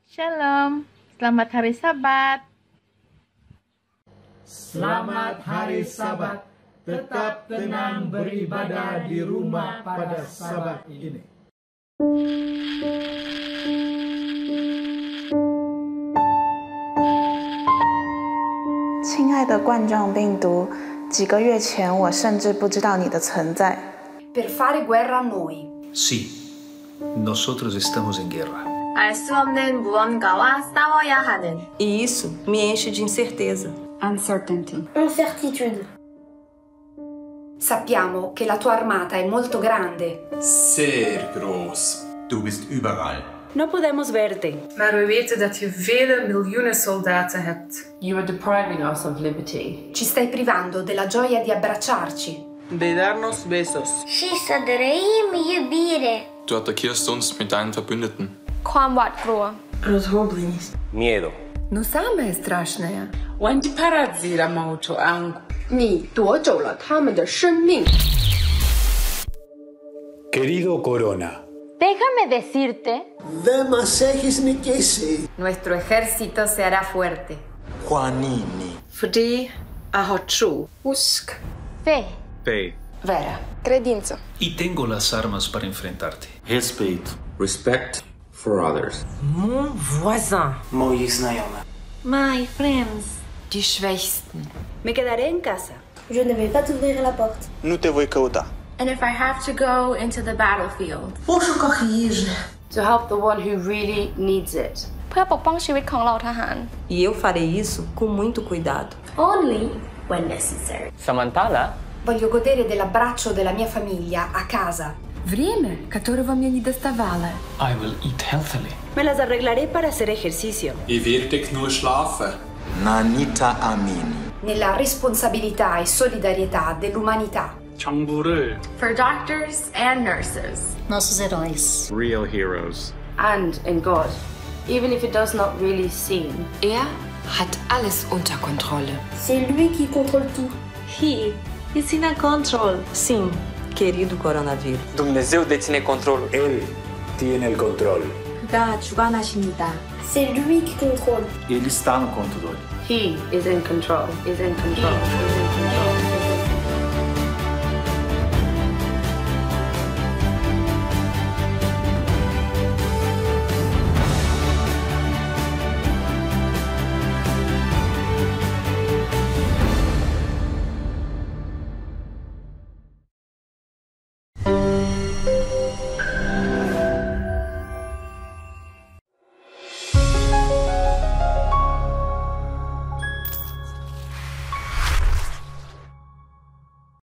Shalom, selamat Hari Sabat. Selamat Hari Sabat. Tetap tenang beribadah di rumah pada Sabat ini. 亲爱的冠状病毒，几个月前我甚至不知道你的存在。Per fare guerra a noi. Sí, nosotros estamos en guerra. 알 수 없는 무언가와 싸워야 하는. E isso me enche de incerteza. Uncertainty. Incertitude. Sappiamo che la tua armata è molto grande. Sehr groß. Du bist überall. No podemos verte. Maar we weten dat je vele miljoenen soldaten hebt. You are depriving us of liberty. Ci stai privando della gioia di abbracciarci. De darnos besos. Și să trăim iubire. Du attackierst uns mit deinen Verbündeten. ความหวาดกลัว Rozhodljenost. Miedo. No same strašné. Wandiparadzira mauto angu. 你夺走了他们的生命。 Querido Corona. Déjame decirte. Δεν μας έχεις νικήσει. Nuestro ejército se hará fuerte. Juanini. Fordi a har tro. Usk. Fe. Fe. Vera. Credință. Y tengo las armas para enfrentarte. Respect. Respect for others. Mon voisin. Moich znajomych. My friends. Die Schwächsten. Me quedaré en casa. Je ne vais pas t'ouvrir la porte. Nu te voi căuta. And if I have to go into the battlefield. To help the one who really needs it. เพื่อปกป้องชีวิตของเราทหาร E eu farei isso com muito cuidado. Only when necessary. Samantala? Voglio godere dell'abbraccio della mia famiglia a casa. Время, которого мне не доставало. I will eat healthily. Me las arreglaré para hacer ejercicio. Ich werde nur schlafen. Nanita Amini. Nella responsabilità e solidarietà dell'umanità. For doctors and nurses. Nossos heróis. Real heroes. And in God. Even if it does not really seem. Hat alles unter Kontrolle. C'est lui qui contrôle tout. He is in control. Sim, querido coronavírus. Dumnezeu deține controlul. Él tiene el control. 그가 주관하십니다. C'est lui qui contrôle. Ele está no controle. He is in control. Is in control.